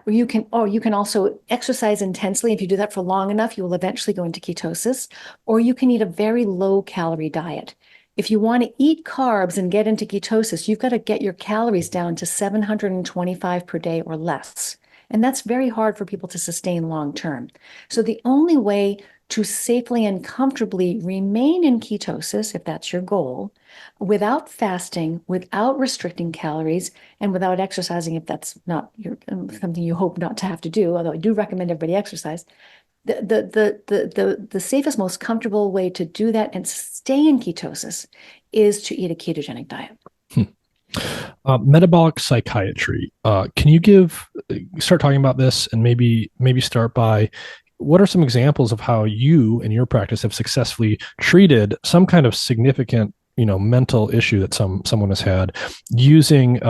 you can also exercise intensely. If you do that for long enough, you will eventually go into ketosis, or you can eat a very low calorie diet. If you want to eat carbs and get into ketosis, you've got to get your calories down to 725 per day or less. And that's very hard for people to sustain long term. So the only way to safely and comfortably remain in ketosis, if that's your goal, without fasting, without restricting calories, and without exercising, if that's not something you hope not to have to do, although I do recommend everybody exercise, the safest, most comfortable way to do that and stay in ketosis is to eat a ketogenic diet. Hmm. Metabolic psychiatry. Can you start talking about this and maybe start by what are some examples of how you in your practice have successfully treated some kind of significant, mental issue that someone has had using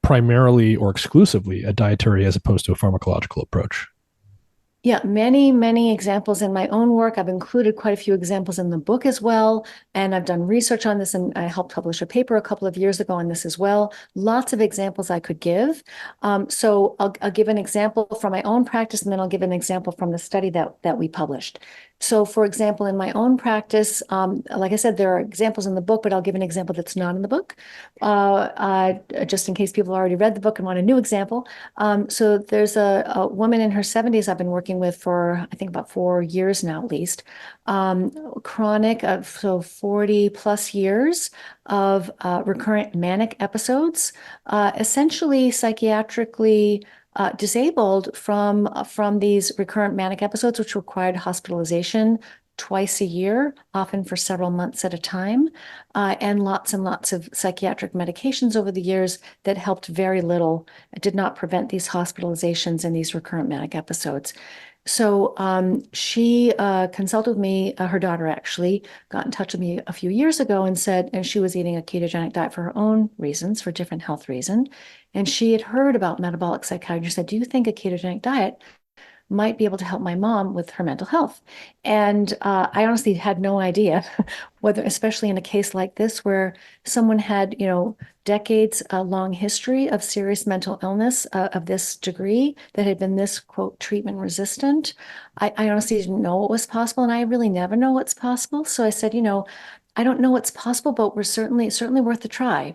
primarily or exclusively a dietary as opposed to a pharmacological approach? Yeah, many, many examples in my own work. I've included quite a few examples in the book as well. And I've done research on this, and I helped publish a paper a couple of years ago on this as well. Lots of examples I could give. So I'll give an example from my own practice, and then I'll give an example from the study that we published. So for example, in my own practice, like I said, there are examples in the book, but I'll give an example that's not in the book, just in case people already read the book and want a new example. So there's a woman in her 70s I've been working with for, I think, about 4 years now, at least, chronic, so 40 plus years of recurrent manic episodes, essentially psychiatrically disabled from these recurrent manic episodes, which required hospitalization twice a year, often for several months at a time, and lots of psychiatric medications over the years that helped very little, did not prevent these hospitalizations and these recurrent manic episodes. So she consulted with me. Her daughter actually got in touch with me a few years ago and said, and she was eating a ketogenic diet for her own reasons, for different health reasons. And she had heard about metabolic psychiatry. She said, do you think a ketogenic diet might be able to help my mom with her mental health? And I honestly had no idea whether, especially in a case like this, where someone had, decades long history of serious mental illness of this degree that had been this, quote, treatment resistant. I honestly didn't know what was possible, and I really never know what's possible. So I said, I don't know what's possible, but we're certainly worth a try.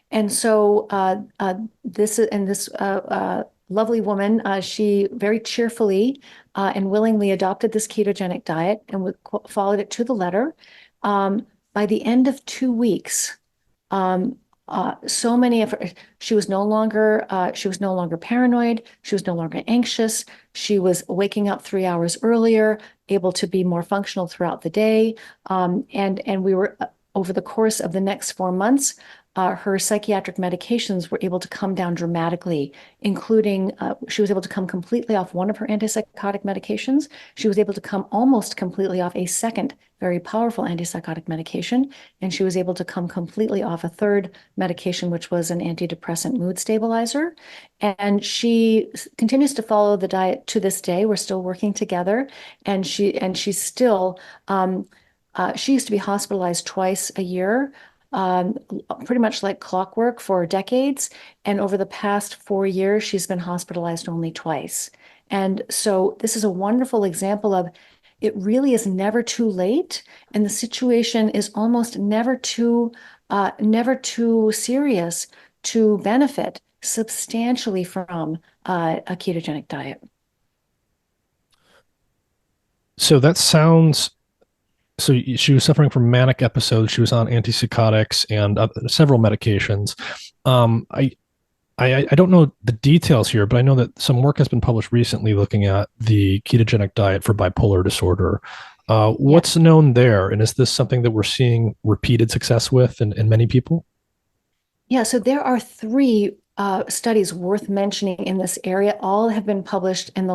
And so this lovely woman, she very cheerfully and willingly adopted this ketogenic diet and followed it to the letter. By the end of 2 weeks, um, so many of her, she was no longer paranoid. She was no longer anxious. She was waking up 3 hours earlier, able to be more functional throughout the day. And we were, over the course of the next 4 months, her psychiatric medications were able to come down dramatically, including she was able to come completely off one of her antipsychotic medications. She was able to come almost completely off a second very powerful antipsychotic medication, and she was able to come completely off a third medication, which was an antidepressant mood stabilizer. And she continues to follow the diet to this day. We're still working together, and she's still she used to be hospitalized twice a year. pretty much like clockwork for decades. And over the past 4 years, she's been hospitalized only twice. And so this is a wonderful example of it really is never too late, and the situation is almost never too serious to benefit substantially from a ketogenic diet. So that sounds. So she was suffering from manic episodes. She was on antipsychotics and several medications. I don't know the details here, but I know that some work has been published recently looking at the ketogenic diet for bipolar disorder. What's known there? And is this something that we're seeing repeated success with in many people? Yeah, so there are three studies worth mentioning in this area. All have been published in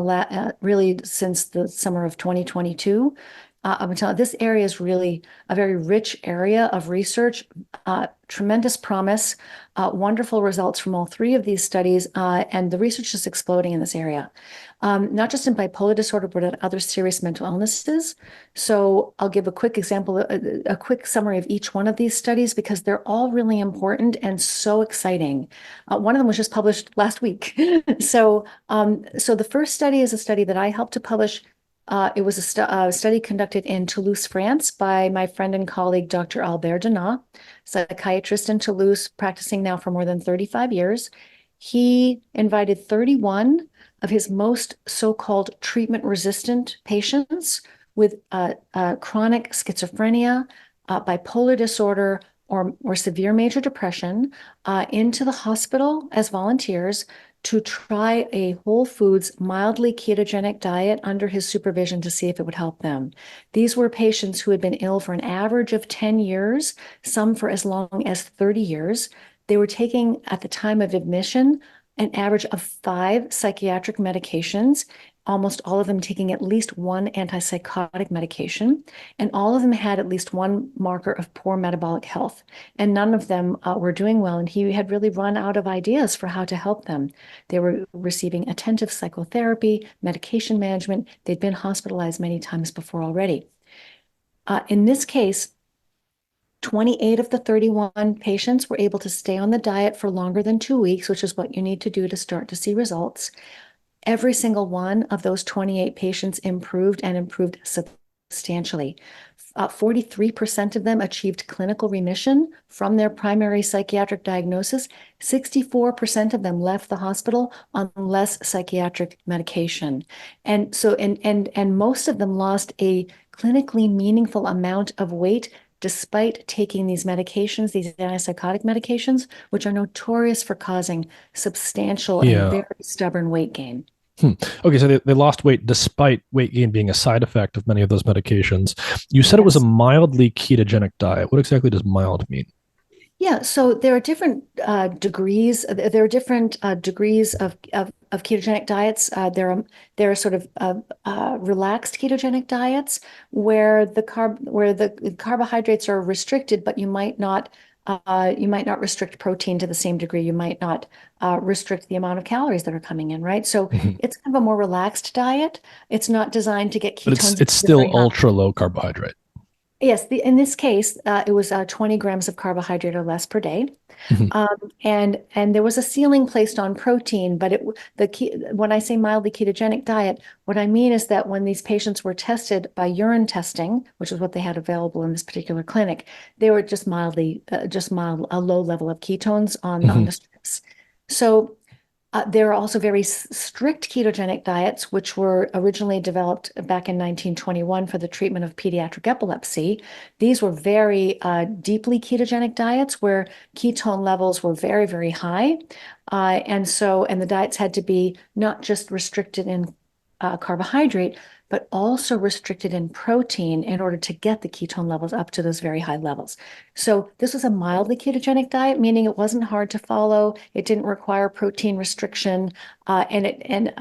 really since the summer of 2022. I'm telling you, this area is really a very rich area of research, tremendous promise, wonderful results from all three of these studies, and the research is exploding in this area, not just in bipolar disorder, but in other serious mental illnesses. So I'll give a quick example, a quick summary of each one of these studies, because they're all really important and so exciting. One of them was just published last week. So the first study is a study that I helped to publish. It was a study conducted in Toulouse, France, by my friend and colleague, Dr. Albert Denat, psychiatrist in Toulouse, practicing now for more than 35 years. He invited 31 of his most so-called treatment-resistant patients with chronic schizophrenia, bipolar disorder, or severe major depression into the hospital as volunteers to try a whole foods, mildly ketogenic diet under his supervision to see if it would help them. These were patients who had been ill for an average of 10 years, some for as long as 30 years. They were taking, at the time of admission, an average of 5 psychiatric medications, almost all of them taking at least one antipsychotic medication, and all of them had at least one marker of poor metabolic health, and none of them were doing well, and he had really run out of ideas for how to help them. They were receiving attentive psychotherapy, medication management. They'd been hospitalized many times before already. In this case, 28 of the 31 patients were able to stay on the diet for longer than 2 weeks, which is what you need to do to start to see results. Every single one of those 28 patients improved and improved substantially. 43% of them achieved clinical remission from their primary psychiatric diagnosis. 64% of them left the hospital on less psychiatric medication. And so, and most of them lost a clinically meaningful amount of weight despite taking these medications, these antipsychotic medications, which are notorious for causing substantial and very stubborn weight gain. Okay, so they lost weight despite weight gain being a side effect of many of those medications. You said it was a mildly ketogenic diet. What exactly does mild mean? Yeah, so there are different degrees. There are different degrees of ketogenic diets. There are sort of relaxed ketogenic diets where the carbohydrates are restricted, but you might not restrict protein to the same degree. You might not restrict the amount of calories that are coming in, right? So it's kind of a more relaxed diet. It's not designed to get ketones. But it's still ultra low carbohydrate. Yes, in this case, it was 20 grams of carbohydrate or less per day. And there was a ceiling placed on protein, but when I say mildly ketogenic diet, what I mean is that when these patients were tested by urine testing, which is what they had available in this particular clinic, they were just a low level of ketones on the strips. So there are also very strict ketogenic diets, which were originally developed back in 1921 for the treatment of pediatric epilepsy. These were very deeply ketogenic diets where ketone levels were very, very high. And the diets had to be not just restricted in carbohydrate, but also restricted in protein in order to get the ketone levels up to those very high levels. So this was a mildly ketogenic diet, meaning it wasn't hard to follow. It didn't require protein restriction, and it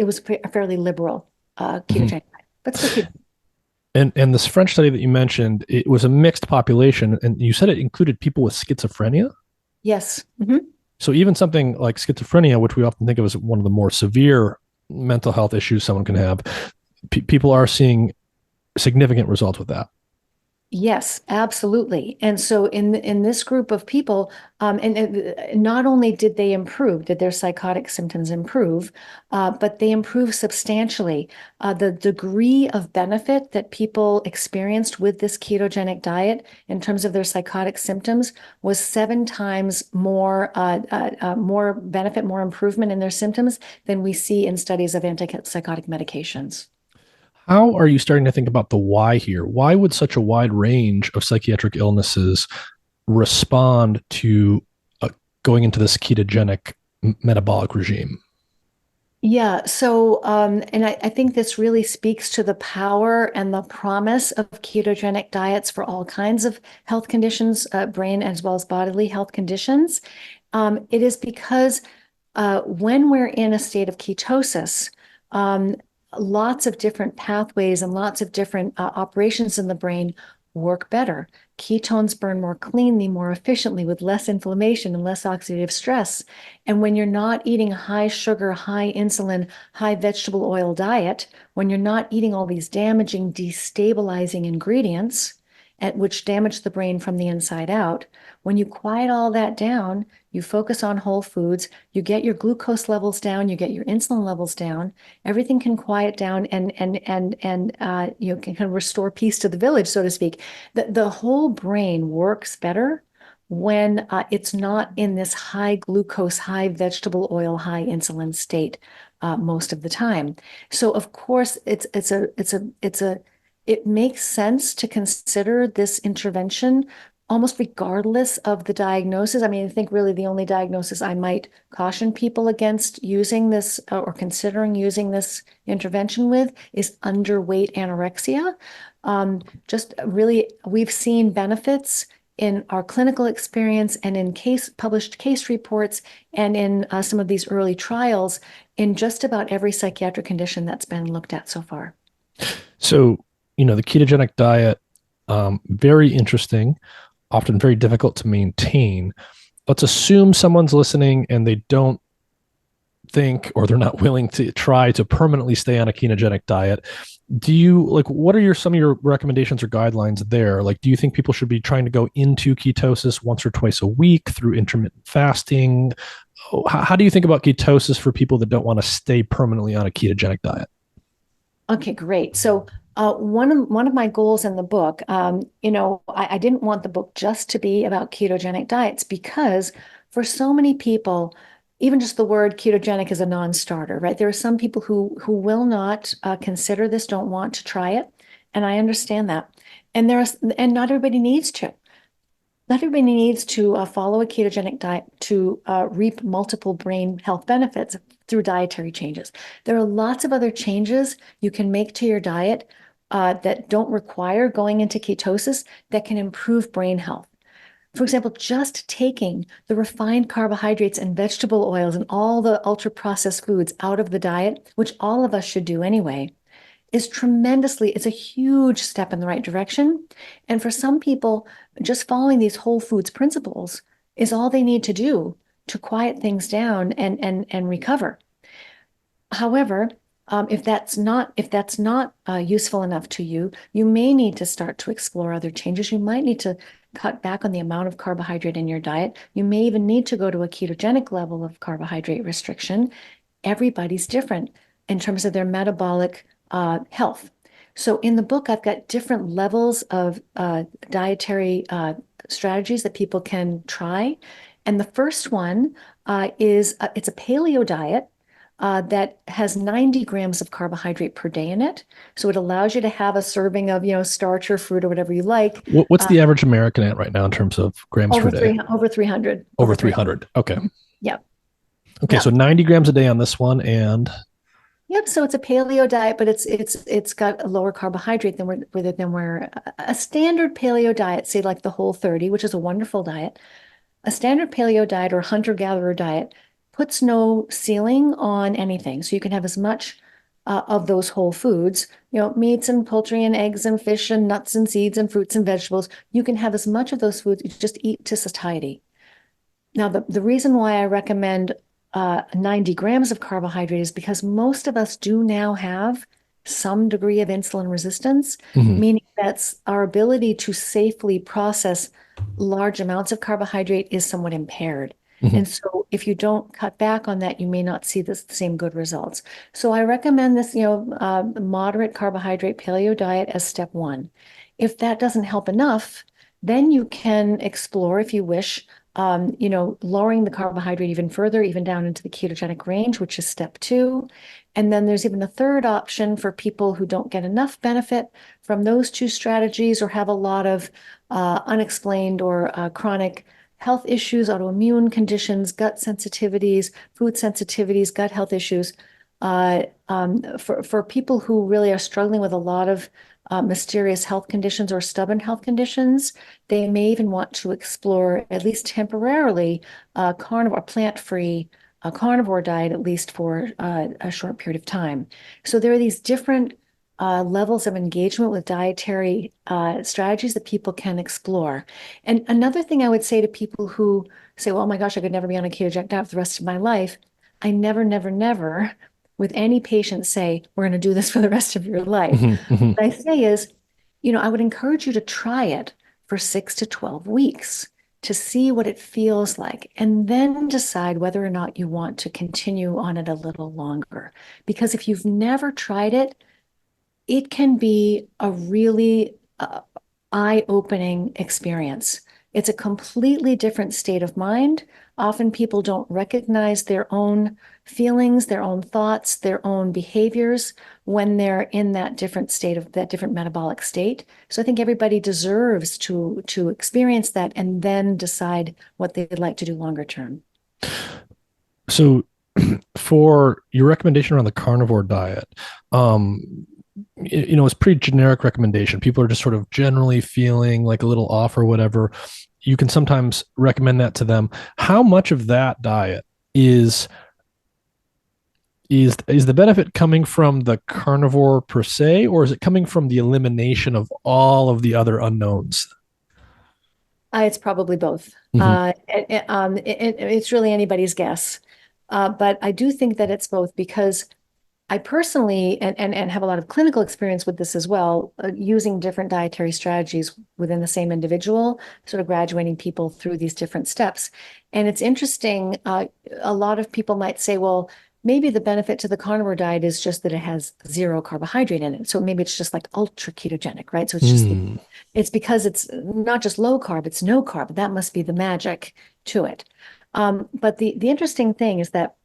was a fairly liberal ketogenic diet, but still ketogenic. And this French study that you mentioned, it was a mixed population, and you said it included people with schizophrenia? Yes. So even something like schizophrenia, which we often think of as one of the more severe mental health issues someone can have, people are seeing significant results with that. Yes, absolutely. And so in this group of people, not only did they improve, did their psychotic symptoms improve, but they improved substantially. The degree of benefit that people experienced with this ketogenic diet in terms of their psychotic symptoms was 7 times more benefit, more improvement in their symptoms than we see in studies of antipsychotic medications. How are you starting to think about the why here? Why would such a wide range of psychiatric illnesses respond to going into this ketogenic metabolic regime? Yeah, so and I think this really speaks to the power and the promise of ketogenic diets for all kinds of health conditions, brain as well as bodily health conditions. It is because when we're in a state of ketosis, um, lots of different pathways and lots of different operations in the brain work better. Ketones burn more cleanly, more efficiently, with less inflammation and less oxidative stress. And when you're not eating a high sugar, high insulin, high vegetable oil diet, when you're not eating all these damaging, destabilizing ingredients, which damage the brain from the inside out, when you quiet all that down, you focus on whole foods, you get your glucose levels down, you get your insulin levels down, everything can quiet down and you can kind of restore peace to the village, so to speak. The whole brain works better when it's not in this high glucose, high vegetable oil, high insulin state most of the time. So of course it makes sense to consider this intervention almost regardless of the diagnosis. I mean, I think really the only diagnosis I might caution people against using this or considering using this intervention with is underweight anorexia. Just really, we've seen benefits in our clinical experience and in published case reports and in some of these early trials in just about every psychiatric condition that's been looked at so far. So, the ketogenic diet, very interesting, often very difficult to maintain. Let's assume someone's listening and they don't think or they're not willing to try to permanently stay on a ketogenic diet. Do you what are some of your recommendations or guidelines there? Like, do you think people should be trying to go into ketosis once or twice a week through intermittent fasting? How do you think about ketosis for people that don't want to stay permanently on a ketogenic diet? Okay, great. So one of my goals in the book, I didn't want the book just to be about ketogenic diets because for so many people, even just the word ketogenic is a non-starter, right? There are some people who will not consider this, don't want to try it, and I understand that. And not everybody needs to. Not everybody needs to follow a ketogenic diet to reap multiple brain health benefits through dietary changes. There are lots of other changes you can make to your diet that don't require going into ketosis that can improve brain health. For example, just taking the refined carbohydrates and vegetable oils and all the ultra-processed foods out of the diet, which all of us should do anyway, it's a huge step in the right direction. And for some people, just following these whole foods principles is all they need to do to quiet things down and recover. However, if that's not useful enough to you, you may need to start to explore other changes. You might need to cut back on the amount of carbohydrate in your diet. You may even need to go to a ketogenic level of carbohydrate restriction. Everybody's different in terms of their metabolic health. So in the book, I've got different levels of dietary strategies that people can try. And the first one it's a paleo diet that has 90 grams of carbohydrate per day in it. So it allows you to have a serving of, starch or fruit or whatever you like. What's the average American at right now in terms of grams per day? Over 300. Over 300. Okay. Yep. Okay. Yep. So 90 grams a day on this one. And yep. So it's a paleo diet, but it's got a lower carbohydrate than where a standard paleo diet, say like the Whole30, which is a wonderful diet. A standard paleo diet or hunter-gatherer diet puts no ceiling on anything. So you can have as much of those whole foods, meats and poultry and eggs and fish and nuts and seeds and fruits and vegetables. You can have as much of those foods, you just eat to satiety. Now, the reason why I recommend 90 grams of carbohydrate is because most of us do now have some degree of insulin resistance, Hmm. meaning that's our ability to safely process large amounts of carbohydrate is somewhat impaired. Hmm. And so if you don't cut back on that, you may not see the same good results. So I recommend this, moderate carbohydrate paleo diet as step one. If that doesn't help enough, then you can explore, if you wish, lowering the carbohydrate even further, even down into the ketogenic range, which is step two. And then there's even a third option for people who don't get enough benefit from those two strategies or have a lot of unexplained or chronic health issues, autoimmune conditions, gut sensitivities, food sensitivities, gut health issues. For people who really are struggling with a lot of mysterious health conditions or stubborn health conditions, they may even want to explore, at least temporarily, carnivore, plant-free, a carnivore diet, at least for a short period of time. So there are these different levels of engagement with dietary strategies that people can explore. And another thing I would say to people who say, well, oh my gosh, I could never be on a ketogenic diet for the rest of my life. I never, never, never, with any patient say, we're going to do this for the rest of your life. Hmm. Hmm. What I say is, I would encourage you to try it for 6 to 12 weeks to see what it feels like, and then decide whether or not you want to continue on it a little longer. Because if you've never tried it, it can be a really eye-opening experience. It's a completely different state of mind. Often people don't recognize their own feelings, their own thoughts, their own behaviors when they're in that different state of that different metabolic state. So I think everybody deserves to experience that and then decide what they'd like to do longer term. So, for your recommendation around the carnivore diet, it's pretty generic recommendation. People are just sort of generally feeling like a little off or whatever. You can sometimes recommend that to them. How much of that diet is is the benefit coming from the carnivore per se, or is it coming from the elimination of all of the other unknowns? It's probably both. Hmm. It's really anybody's guess. But I do think that it's both because I personally and have a lot of clinical experience with this as well, using different dietary strategies within the same individual, sort of graduating people through these different steps. And it's interesting, a lot of people might say, well, maybe the benefit to the carnivore diet is just that it has zero carbohydrate in it. So maybe it's just like ultra ketogenic, right? So Mm. it's because it's not just low carb, it's no carb. That must be the magic to it. But the interesting thing is that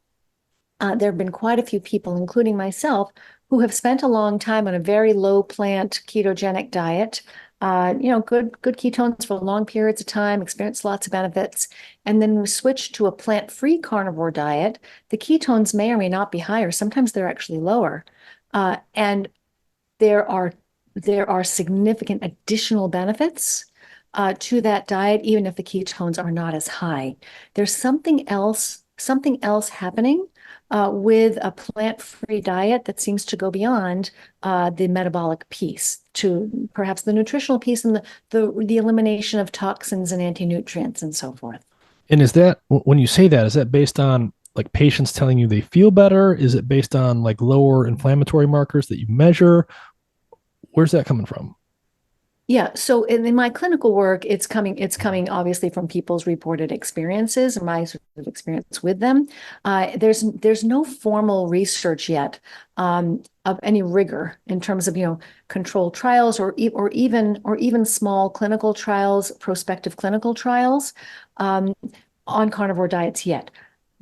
there have been quite a few people, including myself, who have spent a long time on a very low plant ketogenic diet. Good ketones for long periods of time, experienced lots of benefits, and then we switch to a plant-free carnivore diet. The ketones may or may not be higher. Sometimes they're actually lower, and there are there are significant additional benefits to that diet, even if the ketones are not as high. There's something else happening with a plant-free diet that seems to go beyond the metabolic piece to perhaps the nutritional piece and the elimination of toxins and anti-nutrients and so forth. And is that when you say that, is that based on like patients telling you they feel better? Is it based on like lower inflammatory markers that you measure? Where's that coming from? Yeah, so in my clinical work, it's coming obviously from people's reported experiences and my sort of experience with them. There's no formal research yet of any rigor in terms of controlled trials or even small clinical trials, prospective clinical trials um, on carnivore diets yet.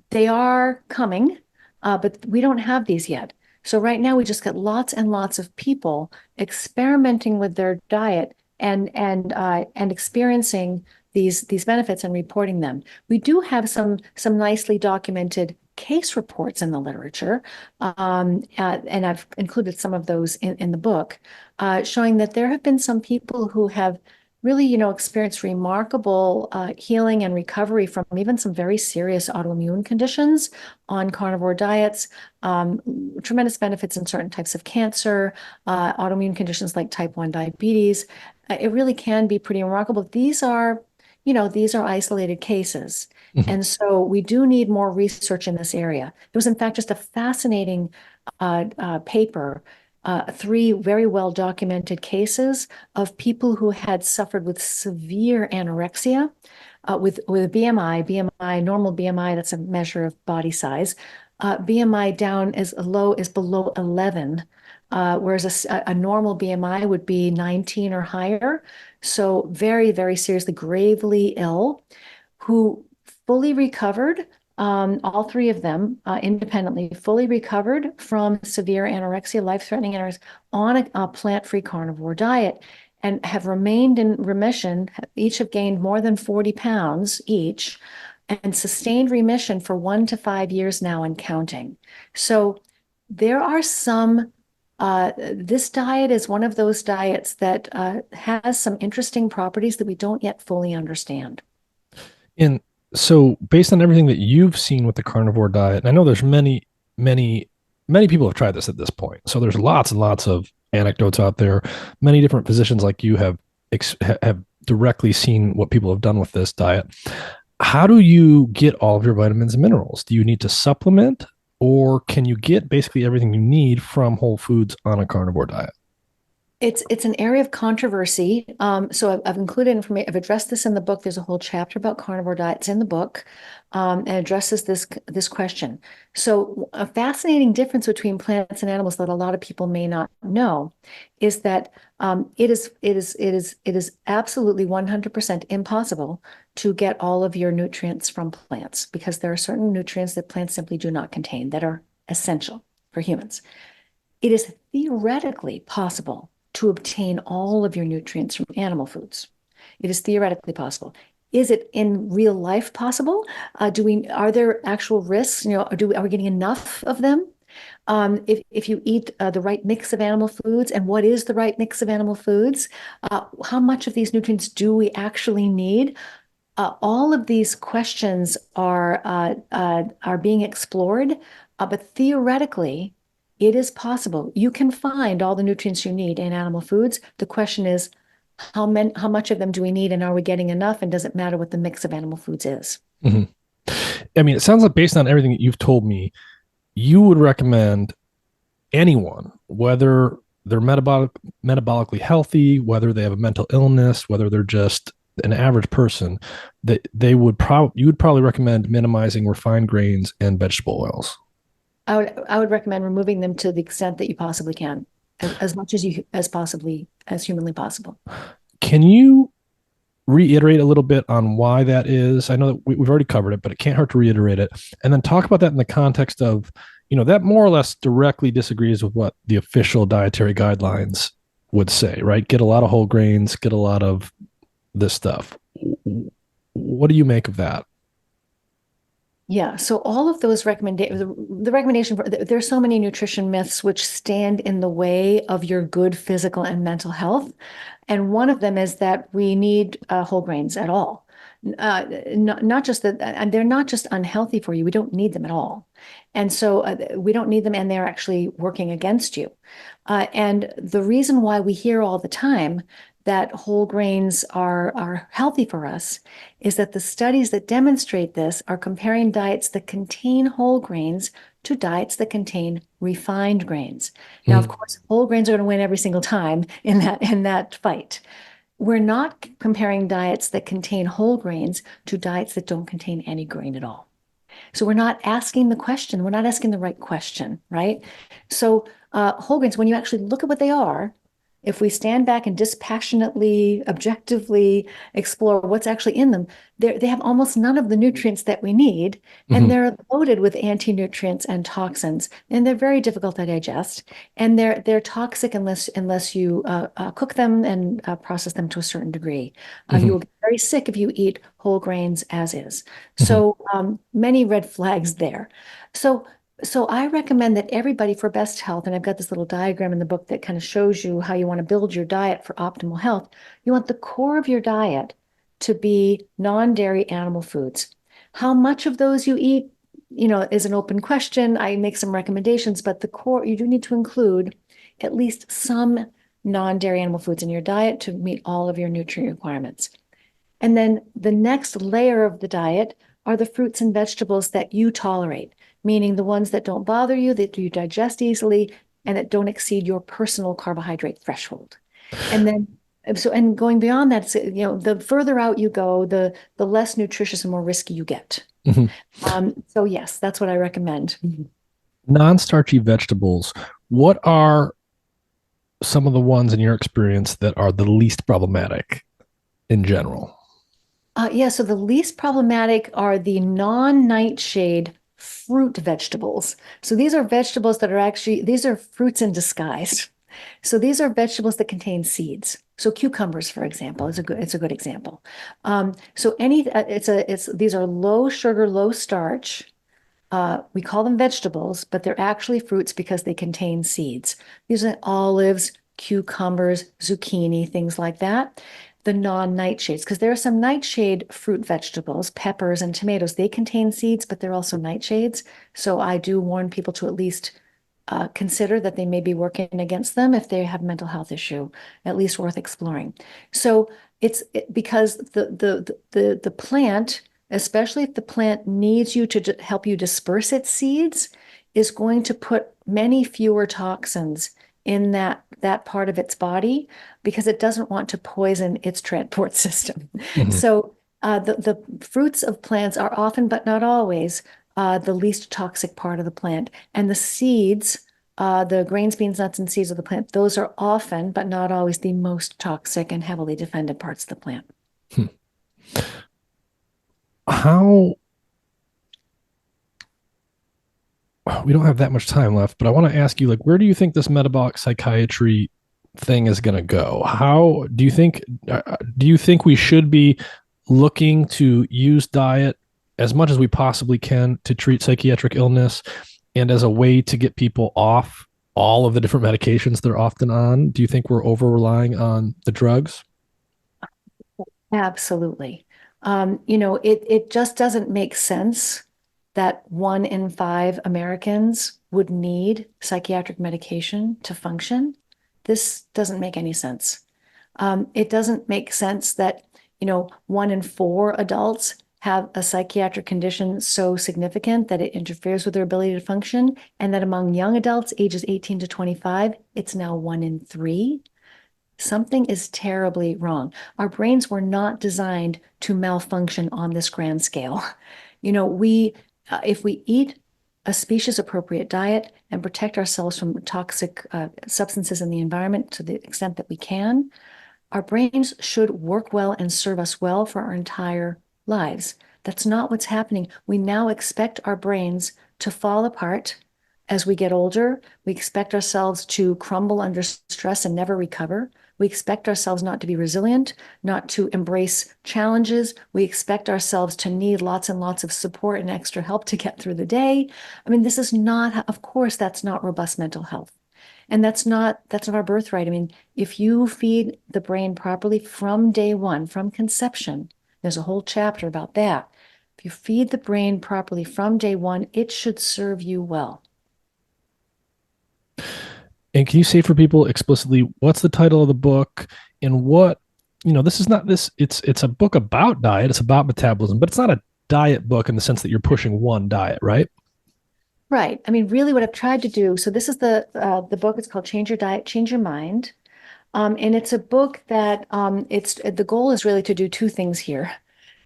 They are coming, but we don't have these yet. So right now we just get lots and lots of people experimenting with their diet and experiencing these benefits and reporting them. We do have some nicely documented case reports in the literature, and I've included some of those in the book, showing that there have been some people who have really, experienced remarkable healing and recovery from even some very serious autoimmune conditions on carnivore diets, um, tremendous benefits in certain types of cancer, autoimmune conditions like type 1 diabetes. It really can be pretty remarkable. These are isolated cases. Mhm. And so we do need more research in this area. There was, in fact, just a fascinating paper three very well documented cases of people who had suffered with severe anorexia, with BMI, normal BMI, that's a measure of body size, BMI down as low as below 11, whereas a normal BMI would be 19 or higher. So very, very seriously, gravely ill, who fully recovered, all three of them independently, fully recovered from severe anorexia, life-threatening anorexia, on a plant-free carnivore diet and have remained in remission. Each have gained more than 40 pounds each and sustained remission for 1 to 5 years now and counting. So there are some, this diet is one of those diets that has some interesting properties that we don't yet fully understand. And so, based on everything that you've seen with the carnivore diet, and I know there's many people have tried this at this point. So there's lots and lots of anecdotes out there. Many different physicians like you have directly seen what people have done with this diet. How do you get all of your vitamins and minerals? Do you need to supplement, or can you get basically everything you need from whole foods on a carnivore diet? It's an area of controversy. So I've included information. I've addressed this in the book. There's a whole chapter about carnivore diets in the book, and addresses this question. So a fascinating difference between plants and animals that a lot of people may not know is that it is absolutely 100% impossible to get all of your nutrients from plants, because there are certain nutrients that plants simply do not contain that are essential for humans. It is theoretically possible to obtain all of your nutrients from animal foods. It is theoretically possible. Is it in real life possible? Are there actual risks? Are we getting enough of them? If you eat the right mix of animal foods, and what is the right mix of animal foods? How much of these nutrients do we actually need? All of these questions are being explored, but theoretically, it is possible. You can find all the nutrients you need in animal foods. The question is, how much of them do we need, and are we getting enough? And does it matter what the mix of animal foods is? Mm-hmm. I mean, it sounds like based on everything that you've told me, you would recommend anyone, whether they're metabolically healthy, whether they have a mental illness, whether they're just an average person, that you would probably recommend minimizing refined grains and vegetable oils. I would recommend removing them to the extent that you possibly can, as much as humanly possible. Can you reiterate a little bit on why that is? I know that we've already covered it, but it can't hurt to reiterate it. And then talk about that in the context of, that more or less directly disagrees with what the official dietary guidelines would say, right? Get a lot of whole grains, get a lot of this stuff. What do you make of that? Yeah, so all of those recommendations, the recommendation there's so many nutrition myths which stand in the way of your good physical and mental health. And one of them is that we need whole grains at all. Not just that, and they're not just unhealthy for you. We don't need them at all. And so we don't need them, and they're actually working against you. And the reason why we hear all the time that whole grains are healthy for us is that the studies that demonstrate this are comparing diets that contain whole grains to diets that contain refined grains. Now, of course, whole grains are going to win every single time in that fight. We're not comparing diets that contain whole grains to diets that don't contain any grain at all. So we're not asking the question. We're not asking the right question, right? So whole grains, when you actually look at what they are, if we stand back and dispassionately, objectively explore what's actually in them, they have almost none of the nutrients that we need, and Mm-hmm. they're loaded with anti-nutrients and toxins, and they're very difficult to digest, and they're toxic unless you cook them and process them to a certain degree. You Mm-hmm. will get very sick if you eat whole grains as is. Mm-hmm. So many red flags there. So I recommend that everybody, for best health, and I've got this little diagram in the book that kind of shows you how you want to build your diet for optimal health. You want the core of your diet to be non-dairy animal foods. How much of those you eat, is an open question. I make some recommendations, but the core, you do need to include at least some non-dairy animal foods in your diet to meet all of your nutrient requirements. And then the next layer of the diet are the fruits and vegetables that you tolerate, meaning the ones that don't bother you, that you digest easily, and that don't exceed your personal carbohydrate threshold. And then, and going beyond that, the further out you go, the less nutritious and more risky you get. Mhm. So yes, that's what I recommend. Non-starchy vegetables, what are some of the ones in your experience that are the least problematic in general? Yeah, so the least problematic are the non-nightshade fruit vegetables. So these are vegetables that are actually, these are fruits in disguise. So these are vegetables that contain seeds. So cucumbers, for example, it's a good example. So these are low sugar, low starch. We call them vegetables, but they're actually fruits because they contain seeds. These are olives, cucumbers, zucchini, things like that. The non-nightshades, because there are some nightshade fruit vegetables, peppers and tomatoes. They contain seeds, but they're also nightshades. So I do warn people to at least consider that they may be working against them if they have a mental health issue, at least worth exploring. So because the plant, especially if the plant needs you to help you disperse its seeds, is going to put many fewer toxins in that part of its body because it doesn't want to poison its transport system. Mhm. So the fruits of plants are often, but not always, the least toxic part of the plant. And the seeds, the grains, beans, nuts, and seeds of the plant, those are often, but not always, the most toxic and heavily defended parts of the plant. Hmm. How, we don't have that much time left, but I want to ask you, like, where do you think this metabolic psychiatry thing is going to go? How do you think we should be looking to use diet as much as we possibly can to treat psychiatric illness and as a way to get people off all of the different medications they're often on? Do you think we're over relying on the drugs? Absolutely. It just doesn't make sense that 1 in 5 Americans would need psychiatric medication to function. This doesn't make any sense. It doesn't make sense that, 1 in 4 adults have a psychiatric condition so significant that it interferes with their ability to function, and that among young adults ages 18 to 25, it's now 1 in 3. Something is terribly wrong. Our brains were not designed to malfunction on this grand scale. If we eat a species appropriate diet and protect ourselves from toxic substances in the environment to the extent that we can, our brains should work well and serve us well for our entire lives. That's not what's happening. We now expect our brains to fall apart as we get older. We expect ourselves to crumble under stress and never recover. We expect ourselves not to be resilient, not to embrace challenges. We expect ourselves to need lots and lots of support and extra help to get through the day. I mean, this is not, of course, that's not robust mental health. And that's not our birthright. I mean, if you feed the brain properly from day one, from conception, there's a whole chapter about that. If you feed the brain properly from day one, it should serve you well. And can you say for people explicitly what's the title of the book and what, this is not this, it's a book about diet, it's about metabolism, but it's not a diet book in the sense that you're pushing one diet, right? Right. I mean, really what I've tried to do, so this is the book, it's called Change Your Diet, Change Your Mind. And it's a book that the goal is really to do two things here.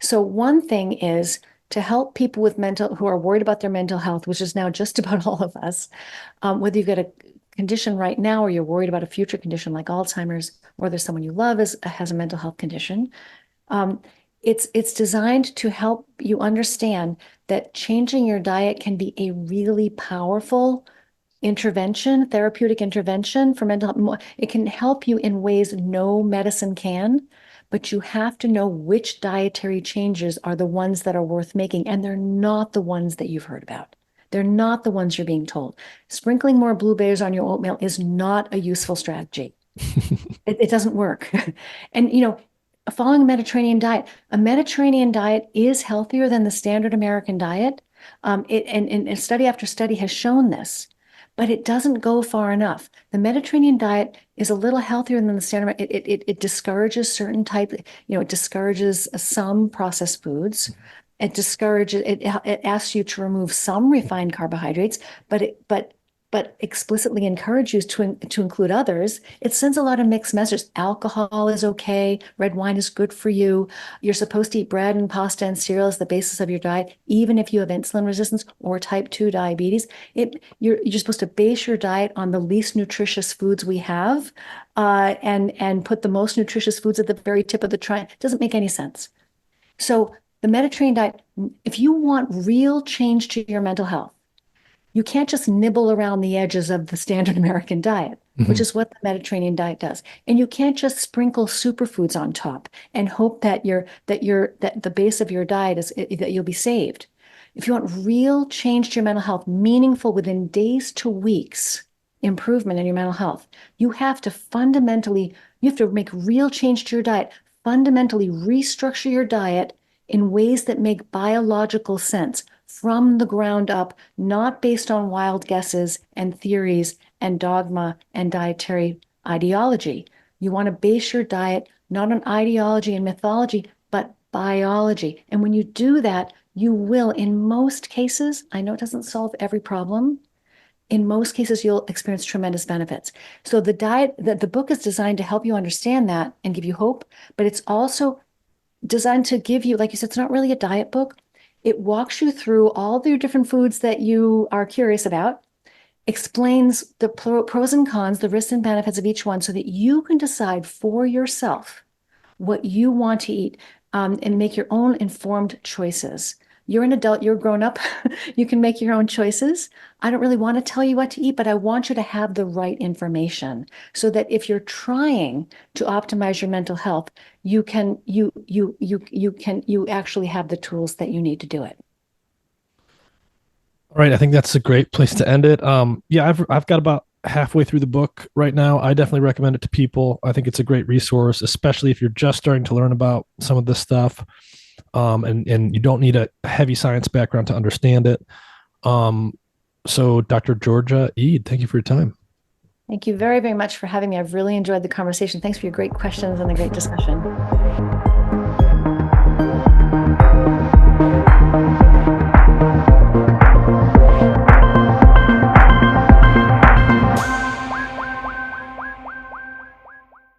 So one thing is to help people with who are worried about their mental health, which is now just about all of us, whether you've got a condition right now or you're worried about a future condition like Alzheimer's, or there's someone you love has a mental health condition. It's designed to help you understand that changing your diet can be a really powerful intervention, therapeutic intervention for mental health. It can help you in ways no medicine can, but you have to know which dietary changes are the ones that are worth making, and they're not the ones that you've heard about. They're not the ones you're being told. Sprinkling more blueberries on your oatmeal is not a useful strategy. It doesn't work. And, following a Mediterranean diet is healthier than the standard American diet. And study after study has shown this, but it doesn't go far enough. The Mediterranean diet is a little healthier than the standard. It discourages certain it discourages some processed foods. It asks you to remove some refined carbohydrates, but but explicitly encourage you to include others, it sends a lot of mixed messages. Alcohol is okay. Red wine is good for you. You're supposed to eat bread and pasta and cereal as the basis of your diet, even if you have insulin resistance or type 2 diabetes. You're supposed to base your diet on the least nutritious foods we have, and put the most nutritious foods at the very tip of the tray. It doesn't make any sense. So the Mediterranean diet, if you want real change to your mental health, you can't just nibble around the edges of the standard American diet, which is what the Mediterranean diet does. And you can't just sprinkle superfoods on top and hope that the base of your diet is that you'll be saved. If you want real change to your mental health, meaningful within days to weeks improvement in your mental health, you have to make real change to your diet, fundamentally restructure your diet in ways that make biological sense from the ground up, not based on wild guesses and theories and dogma and dietary ideology. You want to base your diet not on ideology and mythology, but biology. And when you do that, you will, in most cases, I know it doesn't solve every problem. In most cases, you'll experience tremendous benefits. So the book is designed to help you understand that and give you hope, but it's also designed to give you, like you said, it's not really a diet book. It walks you through all the different foods that you are curious about, explains the pros and cons, the risks and benefits of each one so that you can decide for yourself what you want to eat, and make your own informed choices. You're an adult, you're grown up, you can make your own choices. I don't really want to tell you what to eat, but I want you to have the right information so that if you're trying to optimize your mental health, you actually have the tools that you need to do it. All right, I think that's a great place to end it. Yeah, I've got about halfway through the book right now. I definitely recommend it to people. I think it's a great resource, especially if you're just starting to learn about some of this stuff. And you don't need a heavy science background to understand it. So Dr. Georgia Eid, thank you for your time. Thank you very, very much for having me. I've really enjoyed the conversation. Thanks for your great questions and the great discussion.